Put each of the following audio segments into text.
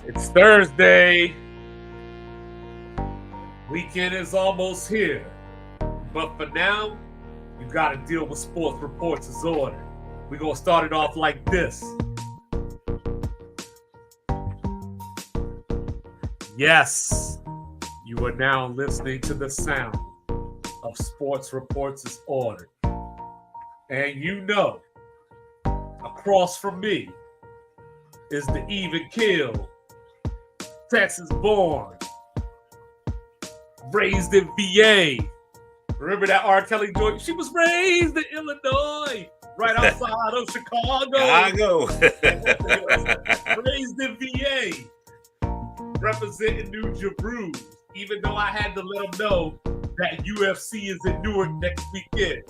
It's Thursday. Weekend is almost here. But for now, you got to deal with sports reports as order. We're going to start it off like this. Yes, you are now listening to the sound of sports reports as ordered. And you know, across from me is the even kill, Texas born, raised in VA. Remember that R. Kelly joint? She was raised in Illinois, right outside of Chicago. Raised in VA, representing New Jabroos, even though I had to let them know that UFC is in Newark next weekend.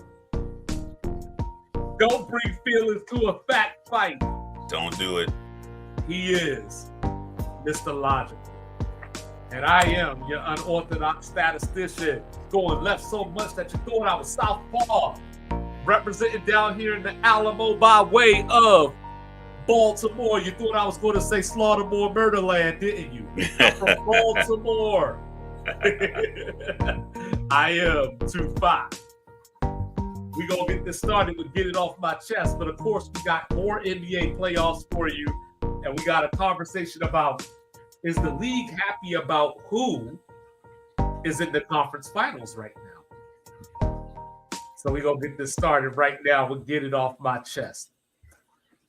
Don't bring feelings to a fact fight. Don't do it. He is Mr. Logical. And I am your unorthodox statistician, going left so much that you thought I was southpaw, representing down here in the Alamo by way of Baltimore. You thought I was going to say Slaughtermore Murderland, didn't you? I'm from Baltimore. I am 2-5. We're going to get this started with Get It Off My Chest. But of course, we got more NBA playoffs for you. And we got a conversation about, is the league happy about who is in the conference finals right now? So we're going to get this started right now with Get It Off My Chest.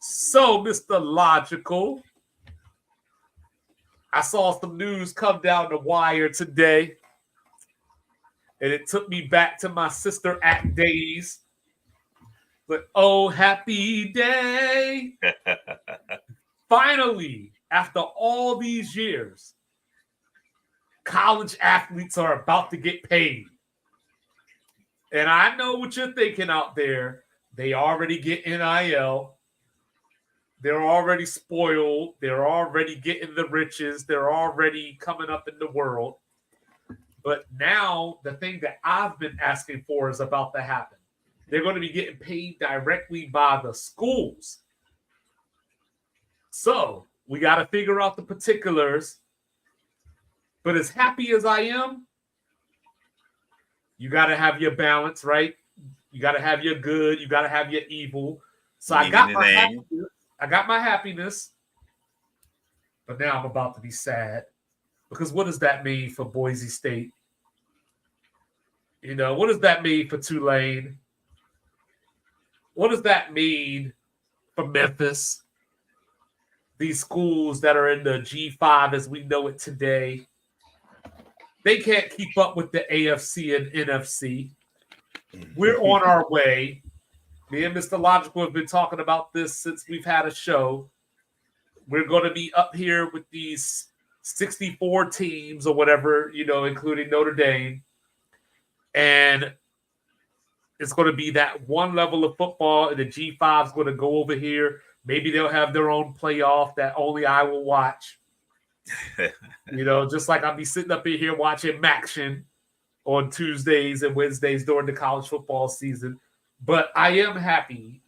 So, Mr. Logical, I saw some news come down the wire today, and it took me back to my Sister Act days. But oh, happy day. Finally, after all these years, college athletes are about to get paid. And I know what you're thinking out there. They already get NIL. They're already spoiled. They're already getting the riches. They're already coming up in the world. But now the thing that I've been asking for is about to happen. They're going to be getting paid directly by the schools. So we got to figure out the particulars. But as happy as I am, you got to have your balance, right? You got to have your good. You got to have your evil. So I got my happiness. But now I'm about to be sad. Because what does that mean for Boise State? You know, what does that mean for Tulane? What does that mean for Memphis? These schools that are in the G5 as we know it today, they can't keep up with the AFC and NFC. We're on our way. Me and Mr. Logical have been talking about this since we've had a show. We're going to be up here with these 64 teams or whatever, you know, including Notre Dame. And it's going to be that one level of football, and the G5 is going to go over here. Maybe they'll have their own playoff that only I will watch. You know, just like I'll be sitting up in here watching Maction on Tuesdays and Wednesdays during the college football season. But I am happy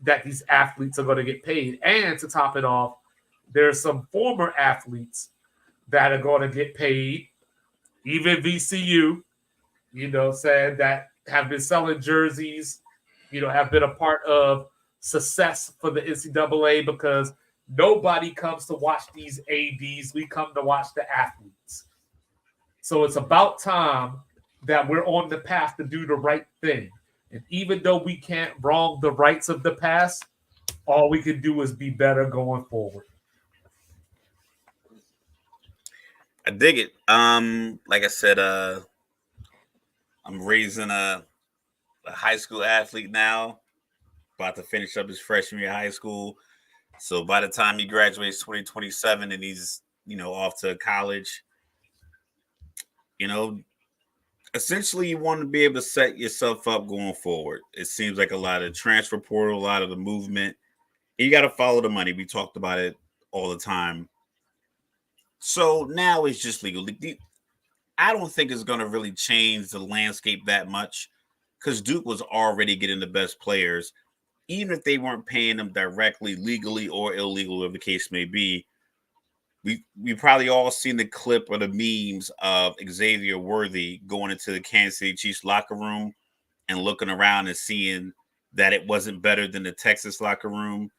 that these athletes are going to get paid. And to top it off, there's some former athletes that are going to get paid, even VCU, you know, saying that have been selling jerseys, you know, have been a part of success for the NCAA because nobody comes to watch these ADs. We come to watch the athletes. So it's about time that we're on the path to do the right thing. And even though we can't wrong the rights of the past, all we can do is be better going forward. I dig it. Like I said, I'm raising a high school athlete now, about to finish up his freshman year of high school. So by the time he graduates 2027 and he's, you know, off to college, you know, essentially you want to be able to set yourself up going forward. It seems like a lot of transfer portal, a lot of the movement. You got to follow the money. We talked about it all the time. So now it's just legal. I don't think it's going to really change the landscape that much because Duke was already getting the best players. Even if they weren't paying them directly, legally or illegal, whatever the case may be, we probably all seen the clip or the memes of Xavier Worthy going into the Kansas City Chiefs locker room and looking around and seeing that it wasn't better than the Texas locker room.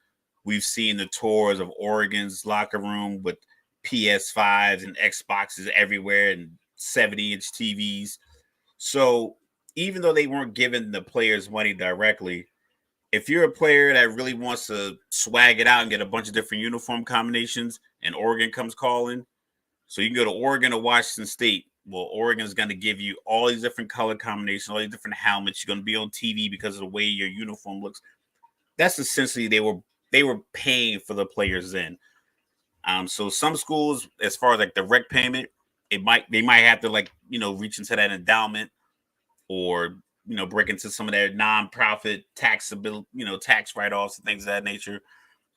We've seen the tours of Oregon's locker room with PS5s and Xboxes everywhere and 70-inch TVs. So even though they weren't giving the players money directly, if you're a player that really wants to swag it out and get a bunch of different uniform combinations and Oregon comes calling, so you can go to Oregon or Washington State. Well, Oregon's going to give you all these different color combinations, all these different helmets. You're going to be on TV because of the way your uniform looks. That's essentially they were paying for the players then. So some schools, as far as like direct payment, they might have to like reach into that endowment or break into some of their nonprofit taxable tax write offs and things of that nature.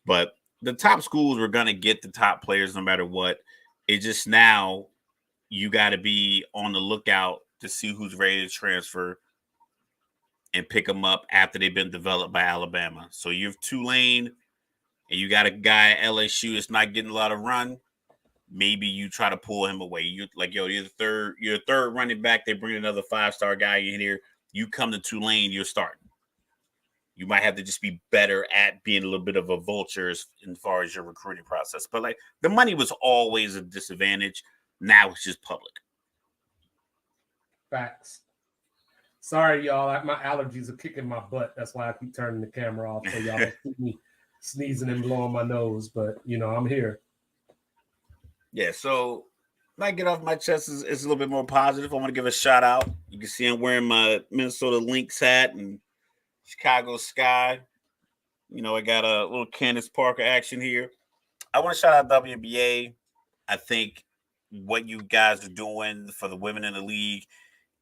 But the top schools were gonna get the top players no matter what. It just now you got to be on the lookout to see who's ready to transfer and pick them up after they've been developed by Alabama. So you have Tulane, and you got a guy at LSU that's not getting a lot of run. Maybe you try to pull him away. You're like, you're the third running back. They bring another 5-star guy in here. You come to Tulane, you're starting. You might have to just be better at being a little bit of a vulture as far as your recruiting process. But like the money was always a disadvantage. Now it's just public. Facts. Sorry, y'all. My allergies are kicking my butt. That's why I keep turning the camera off so y'all don't keep me sneezing and blowing my nose. But I'm here. Yeah, so might get off my chest is a little bit more positive. I want to give a shout out. You can see I'm wearing my Minnesota Lynx hat and Chicago Sky. I got a little Candace Parker action here. I want to shout out WNBA. I think what you guys are doing for the women in the league,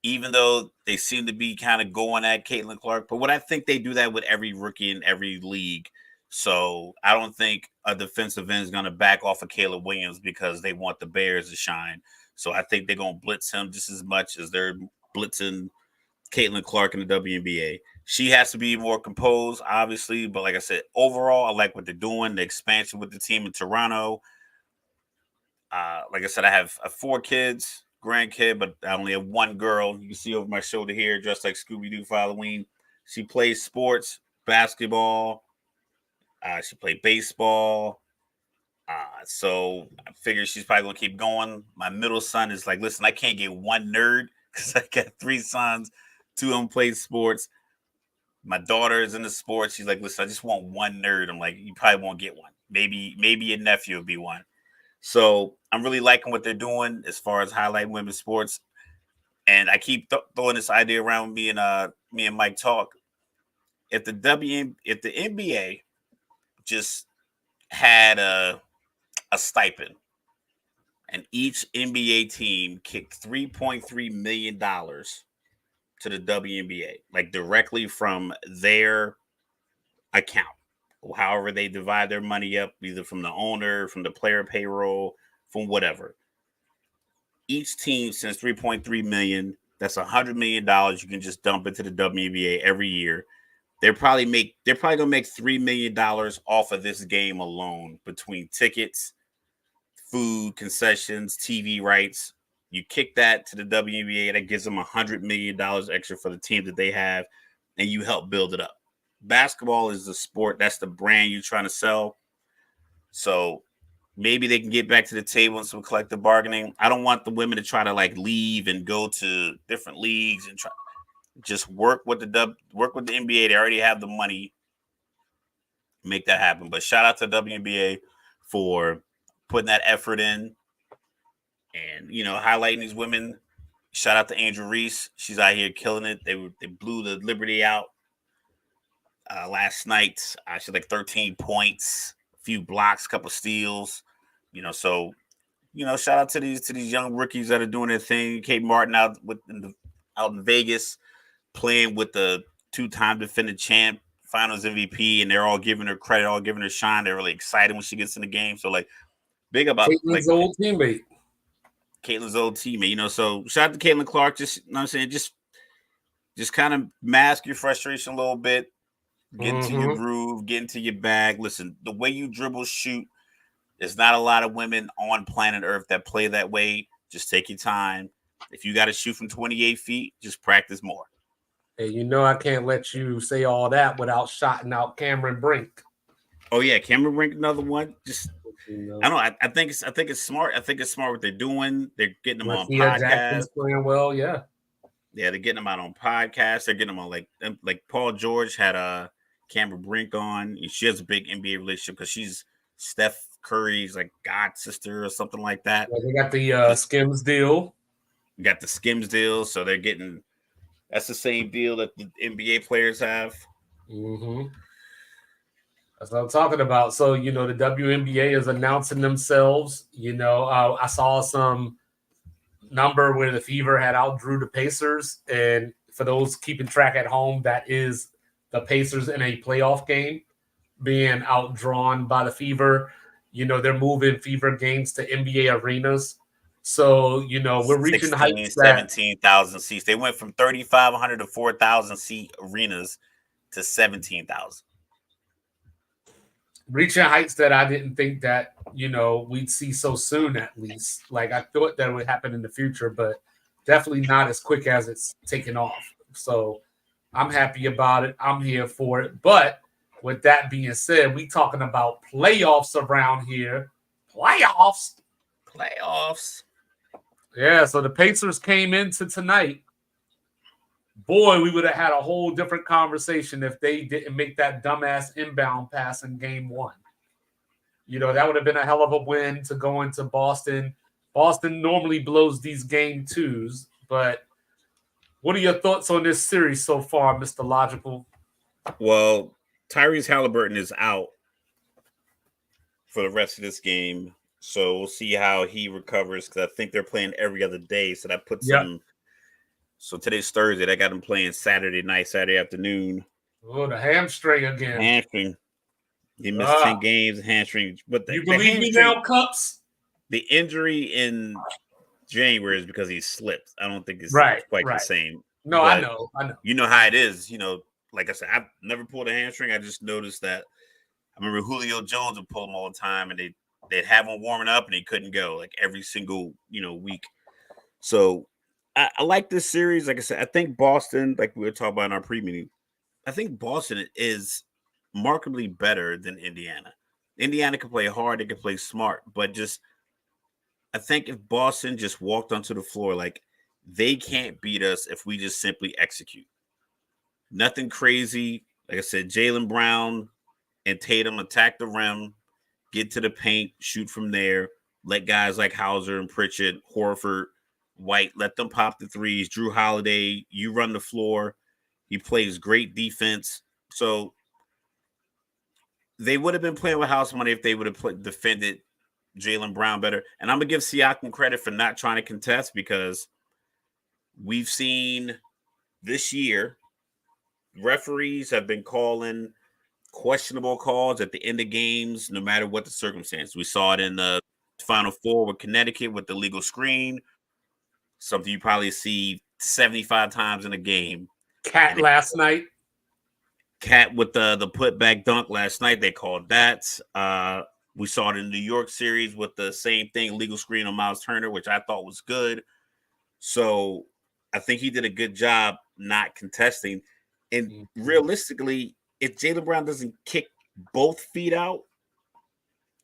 even though they seem to be kind of going at Caitlin Clark, but what I think they do that with every rookie in every league. So I don't think a defensive end is going to back off of Caleb Williams because they want the Bears to shine. So I think they're going to blitz him just as much as they're blitzing Caitlin Clark in the WNBA. She has to be more composed, obviously. But like I said, overall, I like what they're doing. The expansion with the team in Toronto. Like I said, I have 4 kids, grandkid, but I only have one girl. You can see over my shoulder here, dressed like Scooby-Doo for Halloween. She plays sports, basketball. She played baseball. So I figure she's probably going to keep going. My middle son is like, listen, I can't get one nerd because I got 3 sons. 2 of them play sports. My daughter is in the sports. She's like, listen, I just want one nerd. I'm like, you probably won't get one. Maybe your nephew will be one. So I'm really liking what they're doing as far as highlighting women's sports. And I keep throwing this idea around with me and Mike talk. If the NBA just had a stipend and each NBA team kicked $3.3 million to the WNBA, like directly from their account, however they divide their money up, either from the owner, from the player payroll, from whatever. Each team sends 3.3 million. That's $100 million you can just dump into the WNBA every year. They're probably gonna make $3 million off of this game alone between tickets, food, concessions, TV rights. You kick that to the WNBA, that gives them $100 million extra for the team that they have, and you help build it up. Basketball is the sport, that's the brand you're trying to sell. So maybe they can get back to the table and some collective bargaining. I don't want the women to try to like leave and go to different leagues and try just work with the NBA. They already have the money. Make that happen. But shout out to WNBA for putting that effort in and highlighting these women. Shout out to Angel Reese. She's out here killing it. They blew the Liberty out last night. She had like 13 points, a few blocks, a couple steals. So shout out to these young rookies that are doing their thing. Kate Martin out in Vegas playing with the 2-time defending champ, Finals MVP, and they're all giving her credit, all giving her shine. They're really excited when she gets in the game. So like big about Caitlin's old teammate. So shout out to Caitlin Clark. Just you know what I'm saying, just kind of mask your frustration a little bit, get into your groove, get into your bag. Listen, the way you dribble, shoot, There's not a lot of women on planet Earth that play that way. Just take your time. If you got to shoot from 28 feet, just practice more. And you know I can't let you say all that without shouting out Cameron Brink. Oh yeah, Cameron Brink, another one. Just You I know, don't know. I think it's smart. I think it's smart what they're doing. They're getting them on Marcia podcasts. Jackson's playing well, yeah. Yeah, they're getting them out on podcasts. They're getting them on like Paul George had Cameron Brink on. And she has a big NBA relationship because she's Steph Curry's like god sister or something like that. Well, they got the Skims deal. Got the Skims deal, so they're getting that's the same deal that the NBA players have. Mm-hmm. That's what I'm talking about. So, you know, the WNBA is announcing themselves. You know, I saw some number where the Fever had outdrew the Pacers. And for those keeping track at home, that is the Pacers in a playoff game being outdrawn by the Fever. You know, they're moving Fever games to NBA arenas. So, you know, we're reaching 16, heights that 17,000 seats. They went from 3,500 to 4,000 seat arenas to 17,000. reaching heights that I didn't think that, you know, we'd see so soon at least. Like I thought that would happen in the future, but definitely not as quick as it's taken off. So I'm happy about it. I'm here for it. But with that being said, we talking about playoffs around here. Playoffs. Playoffs. Yeah, so the Pacers came into tonight. Boy, we would have had a whole different conversation if they didn't make that dumbass inbound pass in game one. You know, that would have been a hell of a win to go into Boston. Boston normally blows these game twos, but what are your thoughts on this series so far, Mr. Logical? Well, Tyrese Halliburton is out for the rest of this game. So we'll see how he recovers because I think they're playing every other day. So that puts Yep. them. So today's Thursday. They got them playing Saturday night, Saturday afternoon. Oh, the hamstring again. Hamstring. He missed 10 games, hamstring. But you believe me now, Cups? The injury in January is because he slipped. I don't think it's quite the same. No, but I know. You know how it is. You know, like I said, I've never pulled a hamstring. I just noticed that. I remember Julio Jones would pull them all the time, and they'd have him warming up, and he couldn't go like every single week. So I like this series. Like I said, I think Boston, like we were talking about in our pre-meeting, I think Boston is markedly better than Indiana. Indiana can play hard, they can play smart, but just I think if Boston just walked onto the floor, like they can't beat us if we just simply execute. Nothing crazy. Like I said, Jaylen Brown and Tatum attack the rim, get to the paint, shoot from there. Let guys like Hauser and Pritchard, Horford, White, let them pop the threes. Drew Holiday, you run the floor. He plays great defense. So they would have been playing with house money if they would have defended Jaylen Brown better. And I'm going to give Siakam credit for not trying to contest because we've seen this year referees have been calling questionable calls at the end of games, no matter what the circumstance. We saw it in the Final Four with Connecticut with the legal screen, something you probably see 75 times in a game. Cat last night. Cat with the putback dunk last night, they called that. We saw it in the New York series with the same thing, legal screen on Miles Turner, which I thought was good. So I think he did a good job not contesting. And realistically, if Jaylen Brown doesn't kick both feet out,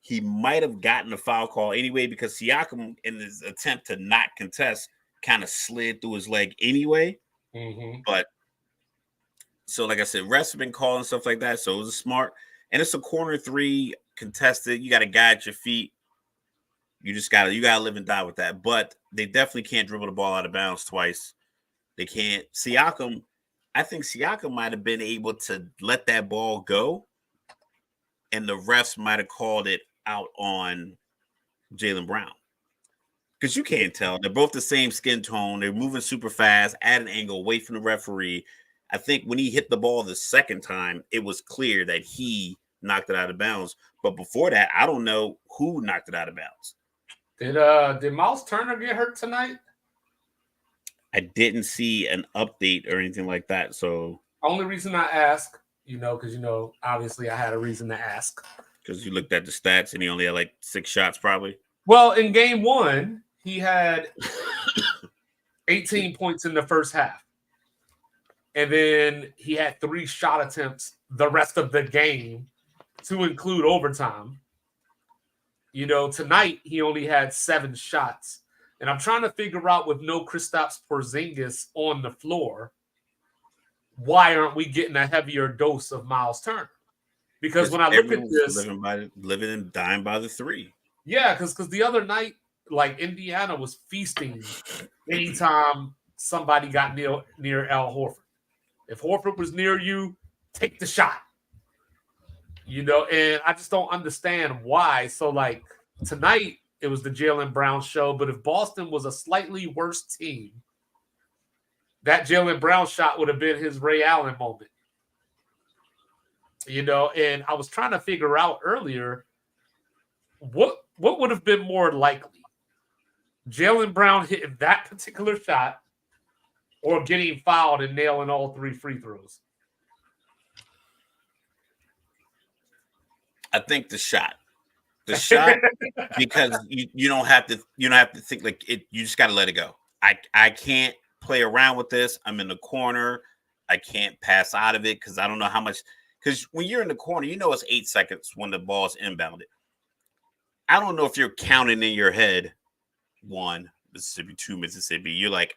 he might have gotten a foul call anyway because Siakam, in his attempt to not contest, kind of slid through his leg anyway. Mm-hmm. But so, like I said, refs have been calling stuff like that. So it was smart. And it's a corner three contested. You got to guide your feet. You gotta live and die with that. But they definitely can't dribble the ball out of bounds twice. They can't. Siakam, I think Siakam might have been able to let that ball go, and the refs might have called it out on Jaylen Brown. Because you can't tell. They're both the same skin tone. They're moving super fast, at an angle, away from the referee. I think when he hit the ball the second time, it was clear that he knocked it out of bounds. But before that, I don't know who knocked it out of bounds. Did Miles Turner get hurt tonight? I didn't see an update or anything like that. So only reason I ask, because obviously I had a reason to ask. Because you looked at the stats and he only had like 6 shots, probably. Well, in game one, he had 18 points in the first half. And then he had 3 shot attempts the rest of the game, to include overtime. Tonight he only had 7 shots. And I'm trying to figure out, with no Kristaps Porzingis on the floor, why aren't we getting a heavier dose of Miles Turner? Because when I look at this, living and dying by the 3. Yeah, because the other night, like, Indiana was feasting anytime somebody got near Al Horford. If Horford was near you, take the shot. And I just don't understand why. So, like, tonight it was the Jaylen Brown show, but if Boston was a slightly worse team, that Jaylen Brown shot would have been his Ray Allen moment. And I was trying to figure out earlier, what would have been more likely? Jaylen Brown hitting that particular shot or getting fouled and nailing all 3 free throws? I think the shot. The shot, because you don't have to think like it. You just got to let it go. I can't play around with this. I'm in the corner. I can't pass out of it because I don't know how much. Because when you're in the corner, it's 8 seconds when the ball's inbounded. I don't know if you're counting in your head 1 Mississippi, 2 Mississippi. You're like,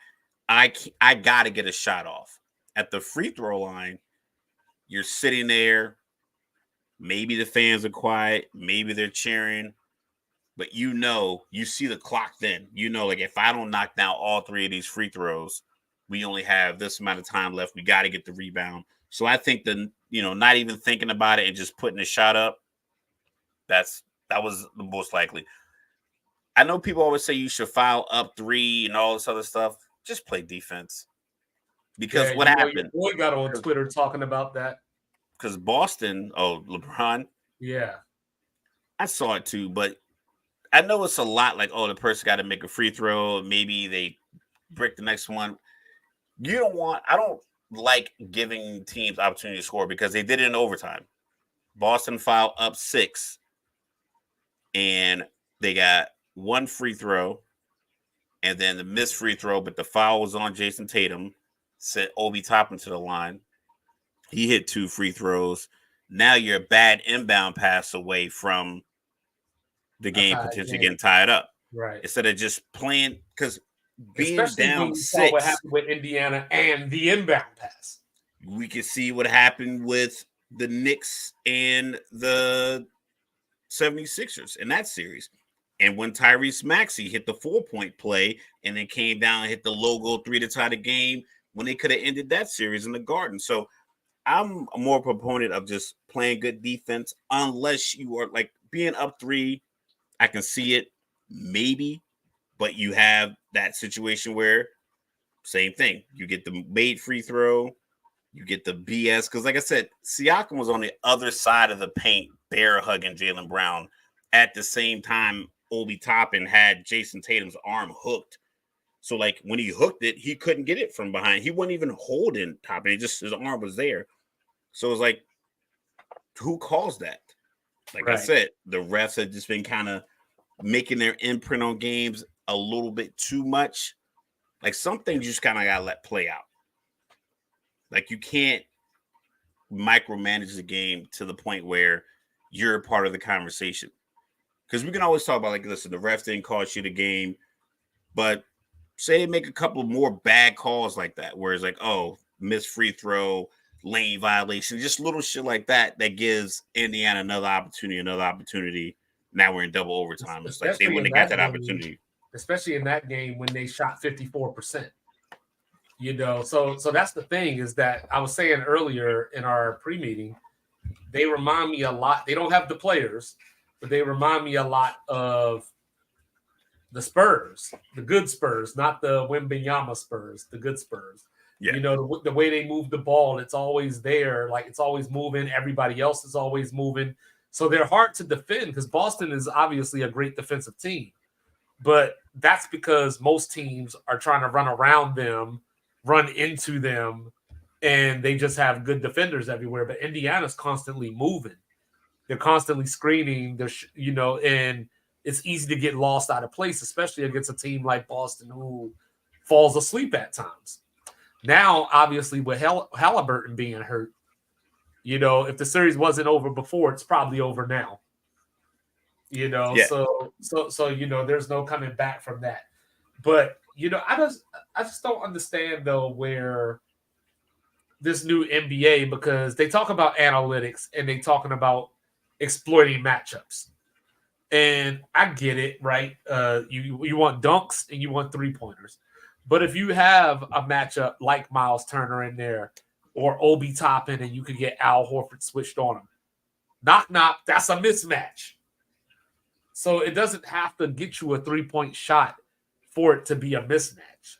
I got to get a shot off. At the free throw line, you're sitting there. Maybe the fans are quiet. Maybe they're cheering. But you see the clock then. Like, if I don't knock down all 3 of these free throws, we only have this amount of time left. We got to get the rebound. So I think not even thinking about it and just putting a shot up, that was the most likely. I know people always say you should foul up 3 and all this other stuff. Just play defense. Because what happened? Your boy got on Twitter talking about that. Because Boston, LeBron. Yeah. I saw it too, but I know it's a lot like, the person got to make a free throw. Maybe they break the next one. I don't like giving teams opportunity to score because they did it in overtime. Boston fouled up 6, and they got 1 free throw, and then the missed free throw, but the foul was on Jason Tatum, sent Obi Toppin to the line. He hit 2 free throws. Now you're a bad inbound pass away from the game potentially getting tied up. Right. Instead of just playing, because being especially down when 6. What happened with Indiana and the inbound pass. We can see what happened with the Knicks and the 76ers in that series. And when Tyrese Maxey hit the 4-point play and then came down and hit the logo 3 to tie the game, when they could have ended that series in the Garden. So I'm a more proponent of just playing good defense, unless you are like being up 3. I can see it, maybe, but you have that situation where same thing. You get the made free throw, you get the BS. Because like I said, Siakam was on the other side of the paint, bear hugging Jaylen Brown. At the same time, Obi Toppin had Jason Tatum's arm hooked. So, like, when he hooked it, he couldn't get it from behind. He wasn't even holding Toppin. His arm was there. So, it was like, who calls that? Like I said, the refs have just been kind of making their imprint on games a little bit too much. Like, some things you just kind of got to let play out. Like, you can't micromanage the game to the point where you're a part of the conversation. Because we can always talk about, like, listen, the refs didn't cost you the game, but say they make a couple more bad calls like that, where it's like, missed free throw, lane violation, just little shit like that gives Indiana another opportunity. Now we're in double overtime. It's like they wouldn't have got that opportunity. Especially in that game when they shot 54%. So that's the thing, is that I was saying earlier in our pre-meeting, they remind me a lot. They don't have the players, but they remind me a lot of the Spurs, the good Spurs, not the Wembanyama Spurs, the good Spurs. Yeah. The way they move the ball, it's always there. Like, it's always moving. Everybody else is always moving. So they're hard to defend because Boston is obviously a great defensive team. But that's because most teams are trying to run around them, run into them, and they just have good defenders everywhere. But Indiana's constantly moving. They're constantly screening. And it's easy to get lost out of place, especially against a team like Boston who falls asleep at times. Now, obviously, with Halliburton being hurt, if the series wasn't over before, it's probably over now. Yeah. So there's no coming back from that. But I just don't understand though where this new NBA, because they talk about analytics and they talking about exploiting matchups. And I get it, right? You want dunks and you want 3-pointers. But if you have a matchup like Miles Turner in there or Obi Toppin and you could get Al Horford switched on him, knock, that's a mismatch. So it doesn't have to get you a 3-point shot for it to be a mismatch.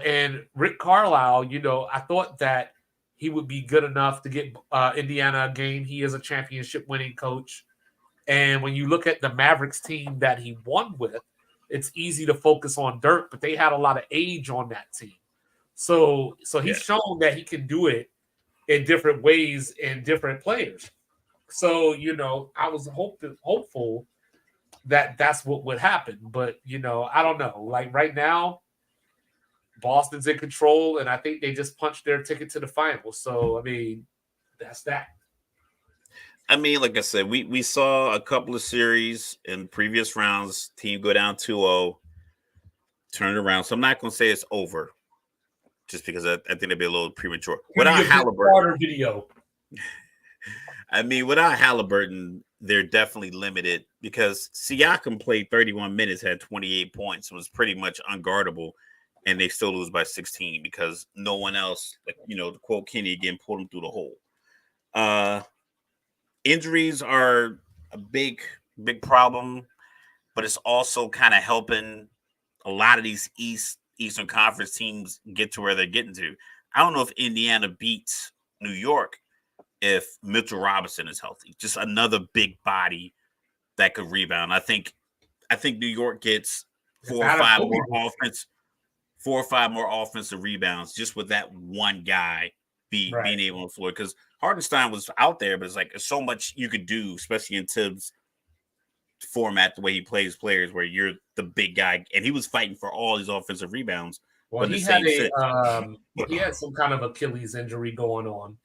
And Rick Carlisle, I thought that he would be good enough to get Indiana a game. He is a championship winning coach. And when you look at the Mavericks team that he won with, it's easy to focus on Dirk, but they had a lot of age on that team. So he's shown that he can do it in different ways and different players. So, I was hopeful that that's what would happen. But, I don't know. Like right now, Boston's in control, and I think they just punched their ticket to the finals. So, I mean, that's that. I mean, like I said, we saw a couple of series in previous rounds, team go down 2-0, turn it around. So I'm not going to say it's over, just because I think it'd be a little premature. Without Halliburton, video. I mean, without Halliburton, they're definitely limited because Siakam played 31 minutes, had 28 points, was pretty much unguardable, and they still lose by 16 because no one else, to quote Kenny again, pulled them through the hole. Injuries are a big problem, but it's also kind of helping a lot of these Eastern Conference teams get to where they're getting to. I don't know if Indiana beats New York if Mitchell Robinson is healthy. Just another big body that could rebound. I think New York gets 4 or 5 more offensive rebounds just with that one guy being able on the floor. Because Hartenstein was out there, but it's like there's so much you could do, especially in Tibbs' format, the way he plays players, where you're the big guy, and he was fighting for all these offensive rebounds. Well, he had some kind of Achilles injury going on.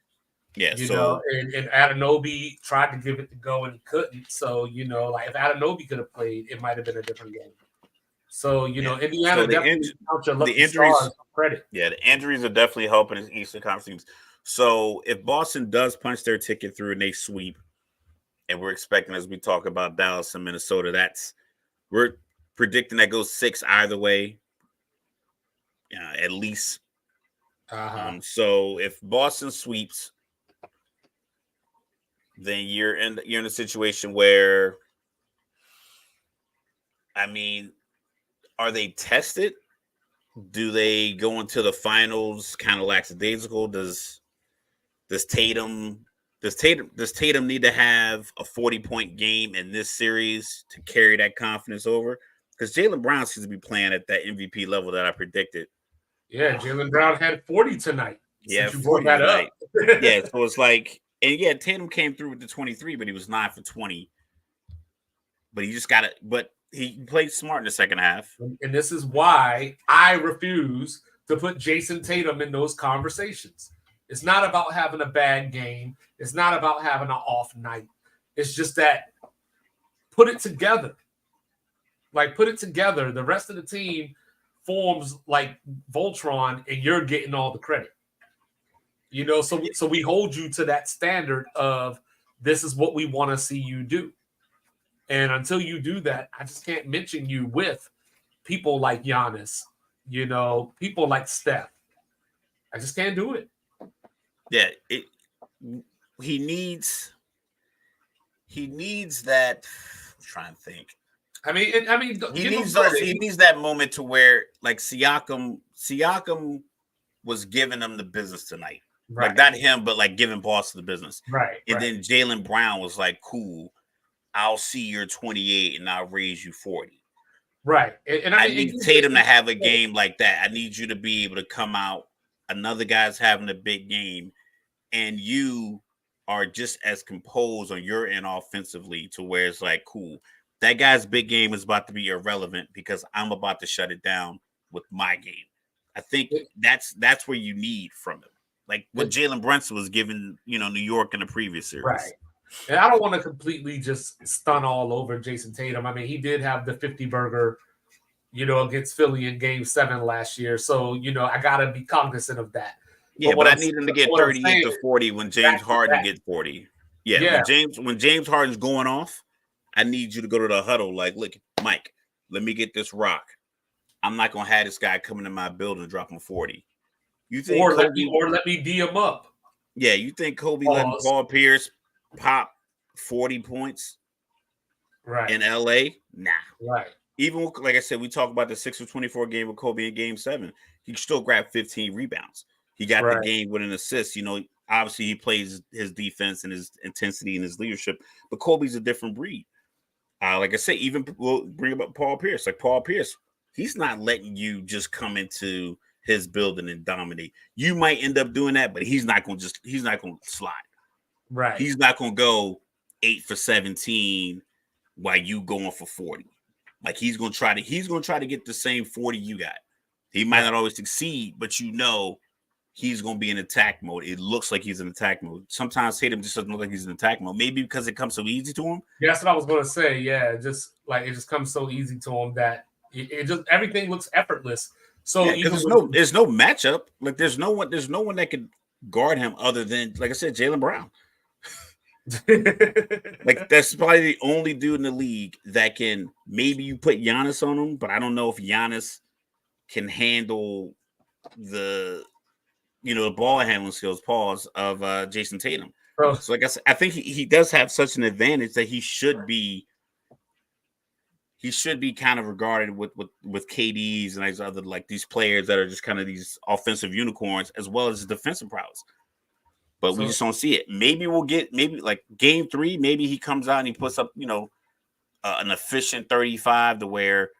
Yeah, and Anunoby tried to give it to go and he couldn't. So, like if Anunoby could have played, it might have been a different game. So, Indiana definitely the injuries credit. Yeah, the injuries are definitely helping the Eastern Conference teams. So if Boston does punch their ticket through and they sweep, and we're expecting, as we talk about Dallas and Minnesota, we're predicting that goes 6 either way, at least. So if Boston sweeps, then you're in a situation where, I mean, are they tested? Do they go into the finals kind of lackadaisical? Does Tatum need to have a 40-point game in this series to carry that confidence over? Because Jaylen Brown seems to be playing at that MVP level that I predicted. Yeah, Jaylen Brown had 40 tonight. Yeah, you brought that up. Yeah, so it's like, and yeah, Tatum came through with the 23, but he was 9 for 20. But he just got it. But he played smart in the second half. And this is why I refuse to put Jason Tatum in those conversations. It's not about having a bad game. It's not about having an off night. It's just that put it together. Like, put it together. The rest of the team forms like Voltron, and you're getting all the credit. So we hold you to that standard of this is what we want to see you do. And until you do that, I just can't mention you with people like Giannis, people like Steph. I just can't do it. Yeah, he needs that. I'm trying to think. He needs that moment to where, like, Siakam was giving him the business tonight. Right. Like, not him, but like giving Boston the business. Right. And then Jaylen Brown was like, cool, I'll see your 28 and I'll raise you 40. Right. And I need Tatum to have a game like that. I need you to be able to come out. Another guy's having a big game, and you are just as composed on your end offensively to where it's like, cool, that guy's big game is about to be irrelevant because I'm about to shut it down with my game. I think It, that's where you need from him. Like what it, Jalen Brunson was giving, New York in the previous right. series. And I don't want to completely just stun all over Jason Tatum. I mean, he did have the 50 burger, against Philly in game 7 last year. So, I got to be cognizant of that. Yeah, but I need him to get what I'm 38 saying to is 40 when James back to Harden back. get 40. Yeah, Yeah, when James Harden's going off, I need you to go to the huddle like, look, Mike, let me get this rock. I'm not gonna have this guy coming in my building dropping 40. You think Kobe let me D him up. Yeah, you think Kobe letting Pause. Paul Pierce pop 40 points Right. in LA? Nah. Right. Even like I said, we talk about the 6 of 24 game with Kobe in game 7. He still grabbed 15 rebounds. He got the Right. game with an assist. Obviously he plays his defense and his intensity and his leadership, but Kobe's a different breed. Like I say, even we'll bring up Paul Pierce. Like Paul Pierce, he's not letting you just come into his building and dominate. You might end up doing that, but he's not going to slide. Right. He's not going to go 8 for 17 while you going for 40. Like he's going to try to get the same 40 you got. He might not always succeed, but he's going to be in attack mode. It looks like he's in attack mode. Sometimes Tatum just doesn't look like he's in attack mode. Maybe because it comes so easy to him. Yeah, that's what I was going to say. Yeah, it just comes so easy to him that it just everything looks effortless. So because there's no matchup. Like there's no one that can guard him other than, like I said, Jaylen Brown. Like that's probably the only dude in the league that can. Maybe you put Giannis on him, but I don't know if Giannis can handle the ball handling skills, of Jason Tatum. Bro. So like I said, I think he does have such an advantage that he should be kind of regarded with KDs and these other, like, these players that are just kind of these offensive unicorns as well as defensive prowess. But we just don't see it. Maybe we'll get like game 3. Maybe he comes out and he puts up an efficient 35 to where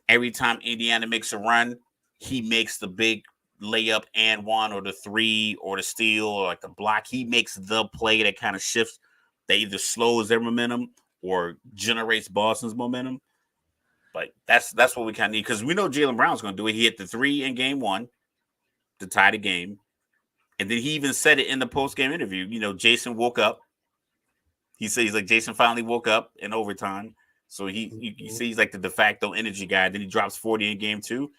every time Indiana makes a run, he makes the big layup and one or the 3 or the steal or like the block. He makes the play that kind of shifts, that either slows their momentum or generates Boston's momentum. But that's what we kind of need, because we know Jaylen Brown's going to do it. He hit the 3 in game 1 to tie the game. And then he even said it in the post-game interview. Jason woke up. He said Jason finally woke up in overtime. So you see he's like the de facto energy guy. Then he drops 40 in game 2.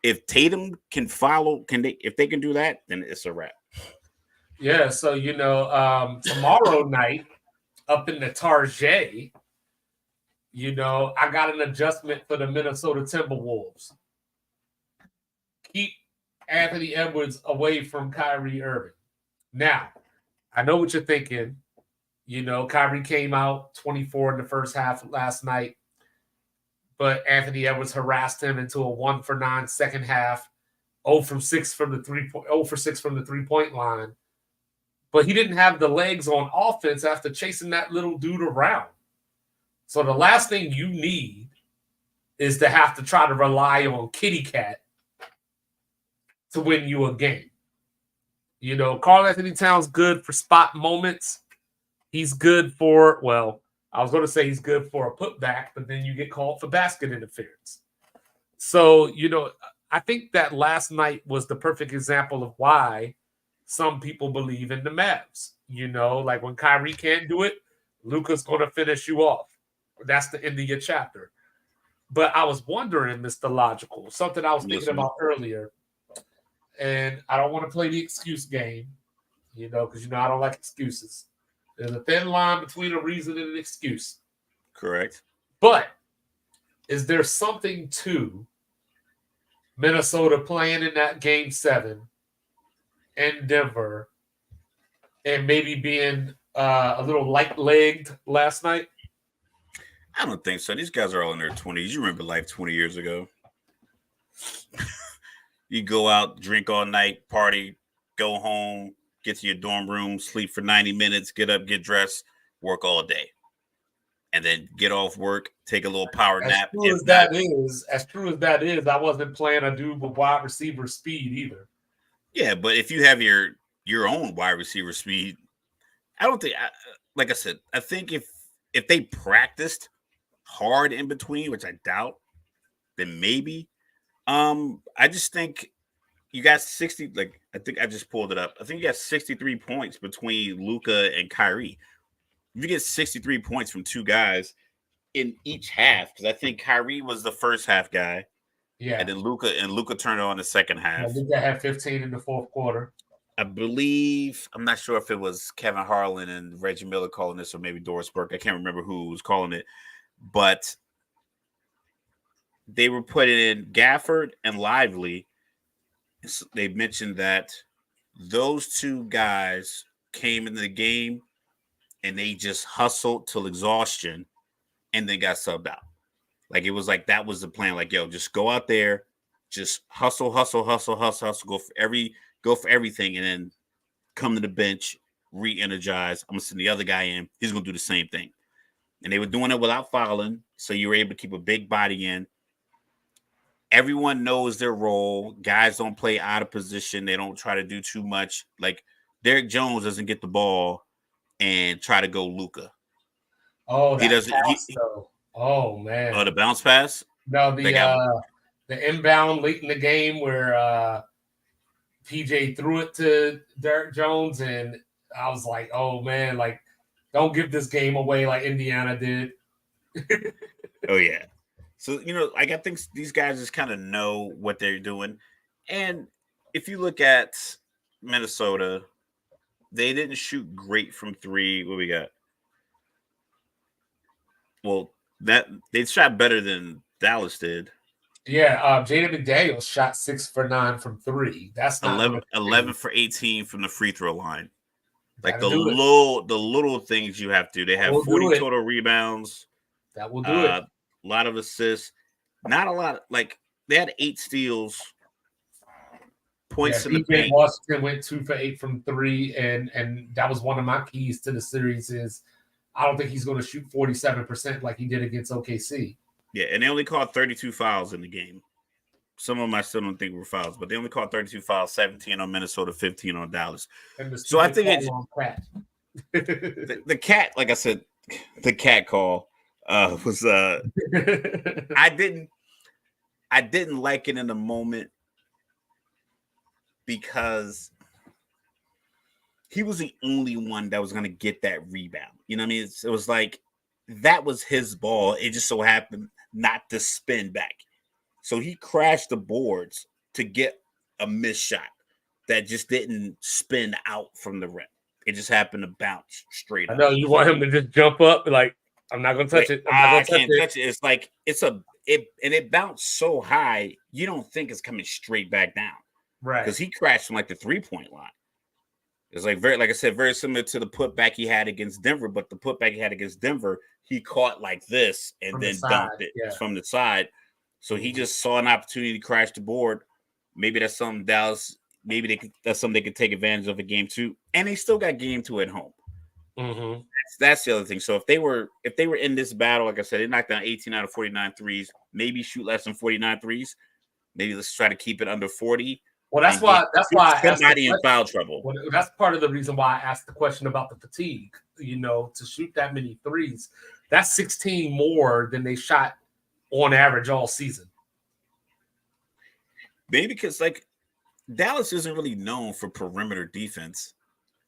If Tatum can follow, if they can do that, then it's a wrap. Yeah, so tomorrow night up in the Tarjay, I got an adjustment for the Minnesota Timberwolves. Keep Anthony Edwards away from Kyrie Irving. Now, I know what you're thinking. Kyrie came out 24 in the first half last night, but Anthony Edwards harassed him into a 1 for 9 second half, 0 for 6 from the 3-point line. But he didn't have the legs on offense after chasing that little dude around. So the last thing you need is to have to try to rely on Kitty Cat to win you a game. Karl Anthony Towns good for spot moments. He's good for, I was going to say he's good for a putback, but then you get called for basket interference. So, I think that last night was the perfect example of why some people believe in the Mavs. Like when Kyrie can't do it, Luka's going to finish you off. That's the end of your chapter. But I was wondering, Mr. Logical, something I was thinking about earlier, and I don't want to play the excuse game, because I don't like excuses. There's a thin line between a reason and an excuse. Correct. But is there something to Minnesota playing in that game 7 in Denver and maybe being a little light-legged last night? I don't think so. These guys are all in their 20s. You remember life 20 years ago. You go out, drink all night, party, go home, get to your dorm room, sleep for 90 minutes, get up, get dressed, work all day. And then get off work, take a little power nap. As true as that is, I wasn't playing a dude with wide receiver speed either. Yeah, but if you have your own wide receiver speed, I don't think, like I said, I think if they practiced hard in between, which I doubt, then maybe. I just think you got 60. Like I think I just pulled it up. I think you got 63 points between Luka and Kyrie. If you get 63 points from two guys in each half, because I think Kyrie was the first half guy, and Yeah. then Luka turned on the second Yeah, half. Luka had 15 in the fourth quarter. I believe I'm not sure if it was Kevin Harlan and Reggie Miller calling this, or maybe Doris Burke. I can't remember who was calling it, but they were putting in Gafford and Lively. They mentioned that those two guys came into the game and they just hustled till exhaustion and then got subbed out. Like it was like that was the plan. Like, yo, just go out there, just hustle, hustle, hustle, hustle, hustle, go for everything, and then come to the bench, re-energize. I'm gonna send the other guy in. He's gonna do the same thing. And they were doing it without fouling, so you were able to keep a big body in. Everyone knows their role. Guys don't play out of position. They don't try to do too much. Like Derrick Jones doesn't get the ball and try to go Luka. Oh, He that doesn't. pass though. Oh Oh, man. the bounce pass. No, They got the inbound late in the game where PJ threw it to Derrick Jones, and I was like, oh man, like don't give this game away like Indiana did. Oh yeah. So like I think these guys just kind of know what they're doing, and if you look at Minnesota, they didn't shoot great from three. What we got? Well, that they shot better than Dallas did. Yeah, Jaden McDaniels shot 6 for 9 from three. That's not 11, much. 11 for 18 from the free throw line. Like That'll do it. the little things you have to. They That have will 40 do it. total rebounds, That will do it. a lot of assists, not a lot. Like they had 8 steals, points in the PJ paint. Washington went 2 for 8 from three, and that was one of my keys to the series. Is I don't think he's going to shoot 47% like he did against OKC. Yeah, and they only called 32 fouls in the game. Some of them I still don't think were fouls, but they only called 32 fouls, 17 on Minnesota, 15 on Dallas. So I think it's the cat, like I said, the cat call was I didn't like it in the moment because he was the only one that was going to get that rebound. You know what I mean? It was like that was his ball. It just so happened not to spin back. So he crashed the boards to get a missed shot that just didn't spin out from the rim. It just happened to bounce straight up. I know you want him to just jump up like, I'm not going to touch it. I can't touch it. It's like it bounced so high, you don't think it's coming straight back down. Right. Because he crashed from like the 3-point line. It's like like I said, very similar to the putback he had against Denver, but the putback he had against Denver, he caught like this and then dunked it from the side. So he just saw an opportunity to crash the board. Maybe that's something Dallas. That's something they could take advantage of in game 2, and they still got game 2 at home. Mm-hmm. That's the other thing. So if they were in this battle, like I said, they knocked down 18 out of 49 threes. Maybe shoot less than 49 threes. Maybe let's try to keep it under 40. Well, that's why I asked somebody in foul trouble. Well, that's part of the reason why I asked the question about the fatigue. To shoot that many threes, that's 16 more than they shot on average all season. Maybe because like Dallas isn't really known for perimeter defense,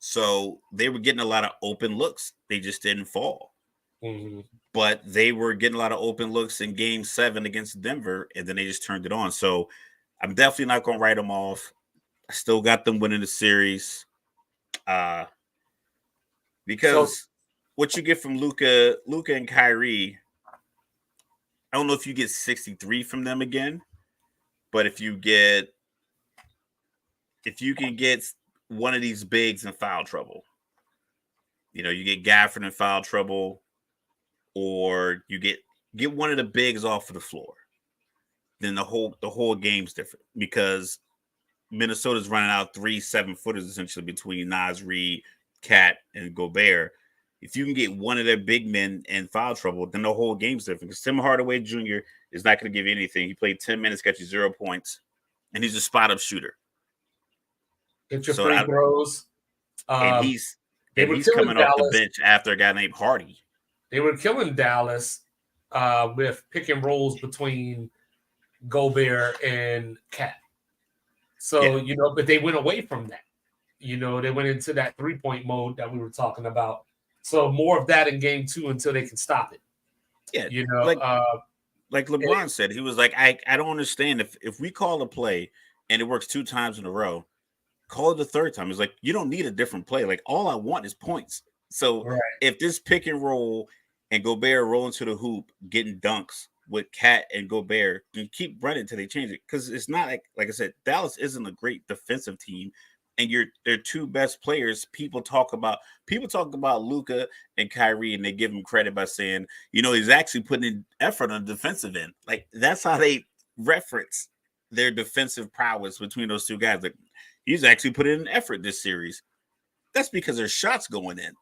so they were getting a lot of open looks. They just didn't fall. Mm-hmm. But they were getting a lot of open looks in Game 7 against Denver, and then they just turned it on. So I'm definitely not going to write them off. I still got them winning the series, because what you get from Luka and Kyrie, I don't know if you get 63 from them again, but if you can get one of these bigs in foul trouble, you get Gafford in foul trouble, or you get one of the bigs off of the floor, then the whole game's different, because Minnesota's running out 3 7-footers essentially between Naz Reid, Cat, and Gobert. If you can get one of their big men in foul trouble, then the whole game's different. Because Tim Hardaway Jr. is not going to give you anything. He played 10 minutes, got you 0 points, and he's a spot-up shooter. Get your free throws. And he's They and were he's killing coming off the Dallas. bench after a guy named Hardy. They were killing Dallas with pick and rolls between Gobert and Cat. So, but they went away from that. They went into that 3-point mode that we were talking about. So more of that in game 2 until they can stop it. Yeah, like LeBron said, he was like, I don't understand if we call a play and it works 2 times in a row, call it the third time. It's like, you don't need a different play. Like, all I want is points. So if this pick and roll and Gobert rolling to the hoop, getting dunks with Cat and Gobert, you keep running until they change it. Because it's not like I said, Dallas isn't a great defensive team. And their 2 best players, people talk about Luka and Kyrie, and they give him credit by saying, he's actually putting in effort on the defensive end. Like, that's how they reference their defensive prowess between those 2 guys. Like, he's actually put in an effort this series. That's because there's shots going in.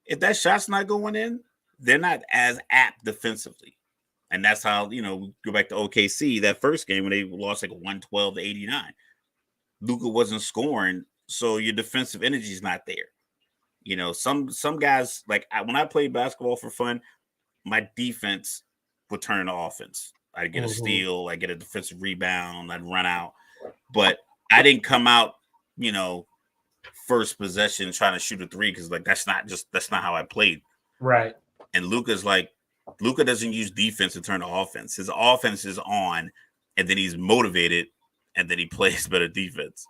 If that shot's not going in, they're not as apt defensively. And that's how, we go back to OKC, that first game when they lost like 112-89. Luka wasn't scoring, so your defensive energy is not there. Some guys, like when I played basketball for fun, my defense would turn into offense. I'd get a steal, I'd get a defensive rebound, I'd run out. But I didn't come out, first possession trying to shoot a 3 because that's not how I played. Right. And Luka doesn't use defense to turn to offense. His offense is on, and then he's motivated, and then he plays better defense.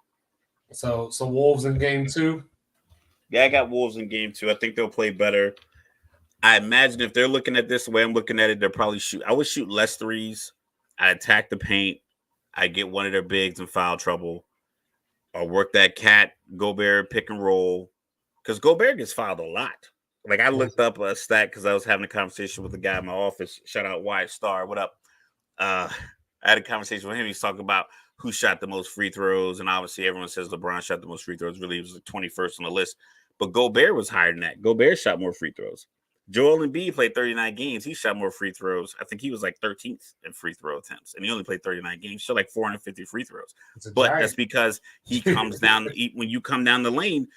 So Wolves in game 2? Yeah, I got Wolves in game 2. I think they'll play better. I imagine if they're looking at this the way I'm looking at it, they'll probably I would shoot less threes. I attack the paint. I get one of their bigs in foul trouble. Or work that Cat Gobert pick and roll. Because Gobert gets fouled a lot. Like, I looked up a stat because I was having a conversation with a guy in my office. Shout out Wyatt Starr. What up? I had a conversation with him. He's talking about who shot the most free throws. And obviously everyone says LeBron shot the most free throws. Really, he was the 21st on the list. But Gobert was higher than that. Gobert shot more free throws. Joel Embiid played 39 games. He shot more free throws. I think he was like 13th in free throw attempts. And he only played 39 games. He shot like 450 free throws. But that's because he comes down. When you come down the lane,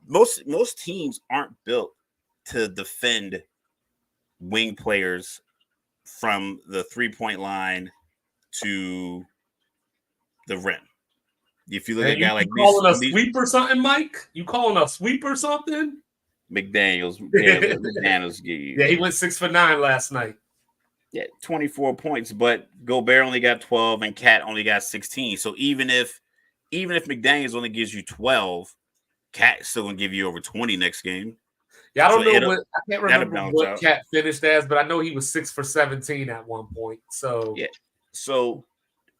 most teams aren't built to defend wing players from the 3-point line to the rim. If you look at a guy like you calling a sweep or something, Mike? You calling a sweep or something? McDaniels. Yeah, he went 6 for 9 last night. Yeah, 24 points, but Gobert only got 12 and Cat only got 16. So even if McDaniels only gives you 12, Cat's still gonna give you over 20 next game. Yeah, I can't remember what Cat finished as, but I know he was 6 for 17 at one point. So yeah, so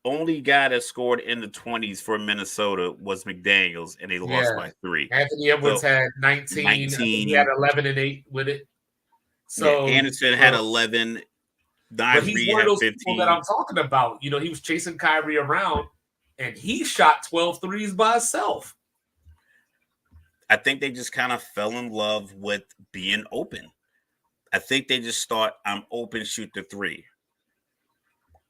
only guy that scored in the 20s for Minnesota was McDaniels, and they lost by 3. Anthony Edwards had 19. He had 11 and 8 with it. So Anderson had 11. But he's one of those people that I'm talking about. He was chasing Kyrie around, and he shot 12 threes by himself. I think they just kind of fell in love with being open. I think they just thought, I'm open, shoot the 3.